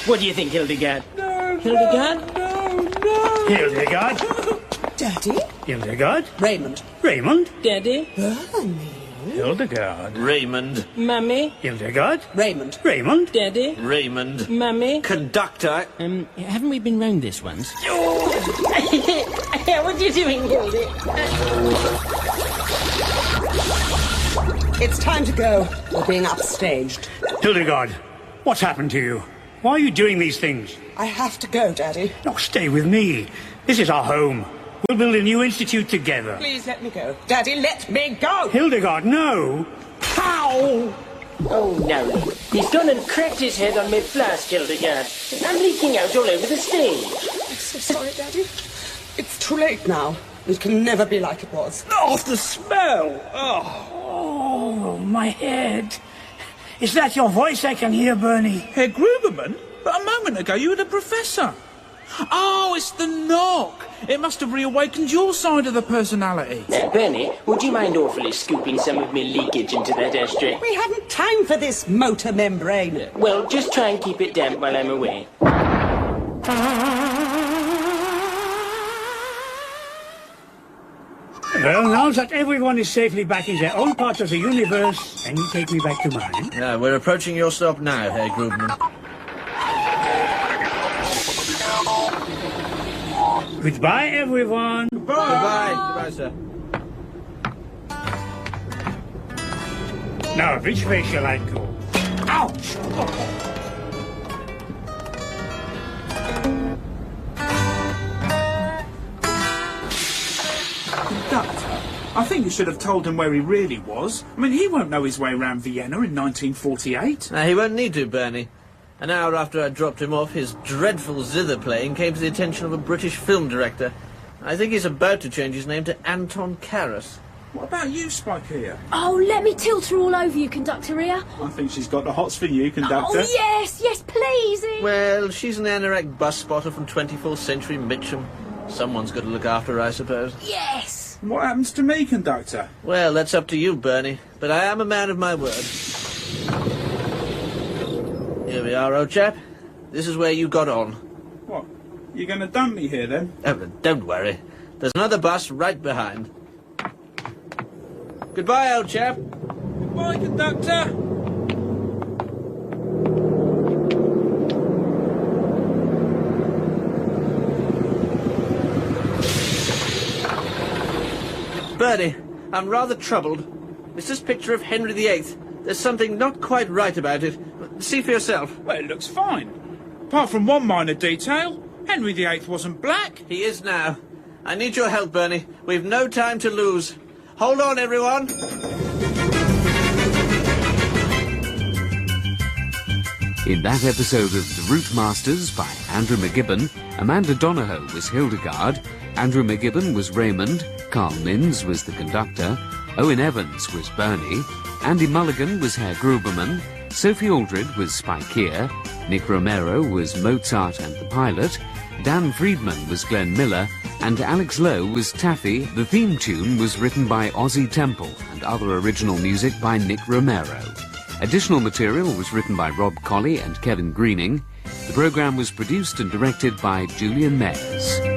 What do you think, Hilderghast? No, Hilderghast? No. Hilderghast? Daddy? Hilderghast? Raymond. Raymond? Daddy? Bernie. Hilderghast. Raymond. Mummy? Hilderghast? Raymond. Raymond? Daddy? Raymond. Mummy? Conductor. Haven't we been round this once? What are you doing, Hildy? It's time to go. We're being upstaged. Hilderghast, what's happened to you? Why are you doing these things? I have to go, Daddy. No, stay with me. This is our home. We'll build a new institute together. Please let me go. Daddy, let me go! Hilderghast, no! Ow! Oh, no. He's gone and cracked his head on my flask, Hilderghast. I'm leaking out all over the stage. I'm so sorry, Daddy. It's too late now. It can never be like it was. Oh, the smell! Oh, my head. Is that your voice I can hear, Bernie? Herr Gruberman? But a moment ago you were the professor. Oh, it's the knock. It must have reawakened your side of the personality. Now, Bernie, would you mind awfully scooping some of me leakage into that ashtray? We haven't time for this motor membrane. Well, just try and keep it damp while I'm away. Well, now that everyone is safely back in their own part of the universe, can you take me back to mine? Yeah, we're approaching your stop now, Herr Gruberman. Goodbye, everyone. Goodbye, sir. Now, which way shall I go? Ouch! Conductor, I think you should have told him where he really was. I mean, he won't know his way around Vienna in 1948. He won't need to, Bernie. An hour after I dropped him off, his dreadful zither playing came to the attention of a British film director. I think he's about to change his name to Anton Karas. What about you, Spike here? Oh, let me tilt her all over you, conductor here. I think she's got the hots for you, conductor. Oh, yes, yes, please. Well, she's an anorak bus spotter from 24th century Mitcham. Someone's got to look after her, I suppose. Yes. What happens to me, conductor? Well, that's up to you, Bernie. But I am a man of my word. Here we are, old chap. This is where you got on. What? You're going to dump me here, then? Oh, don't worry. There's another bus right behind. Goodbye, old chap. Goodbye, conductor. Bernie, I'm rather troubled. It's this picture of Henry VIII. There's something not quite right about it. See for yourself. Well, it looks fine. Apart from one minor detail. Henry VIII wasn't black. He is now. I need your help, Bernie. We've no time to lose. Hold on, everyone. In that episode of The Routemasters by Andrew McGibbon, Amanda Donohoe was Hilderghast, Andrew McGibbon was Raymond, Carl Minns was the conductor, Owen Evans was Bernie, Andy Mulligan was Herr Gruberman, Sophie Aldred was Spikeer, Nick Romero was Mozart and the pilot, Dan Friedman was Glenn Miller, and Alex Lowe was Taffy. The theme tune was written by Ozzy Temple and other original music by Nick Romero. Additional material was written by Rob Colley and Kevin Greening. The programme was produced and directed by Julian Mayers.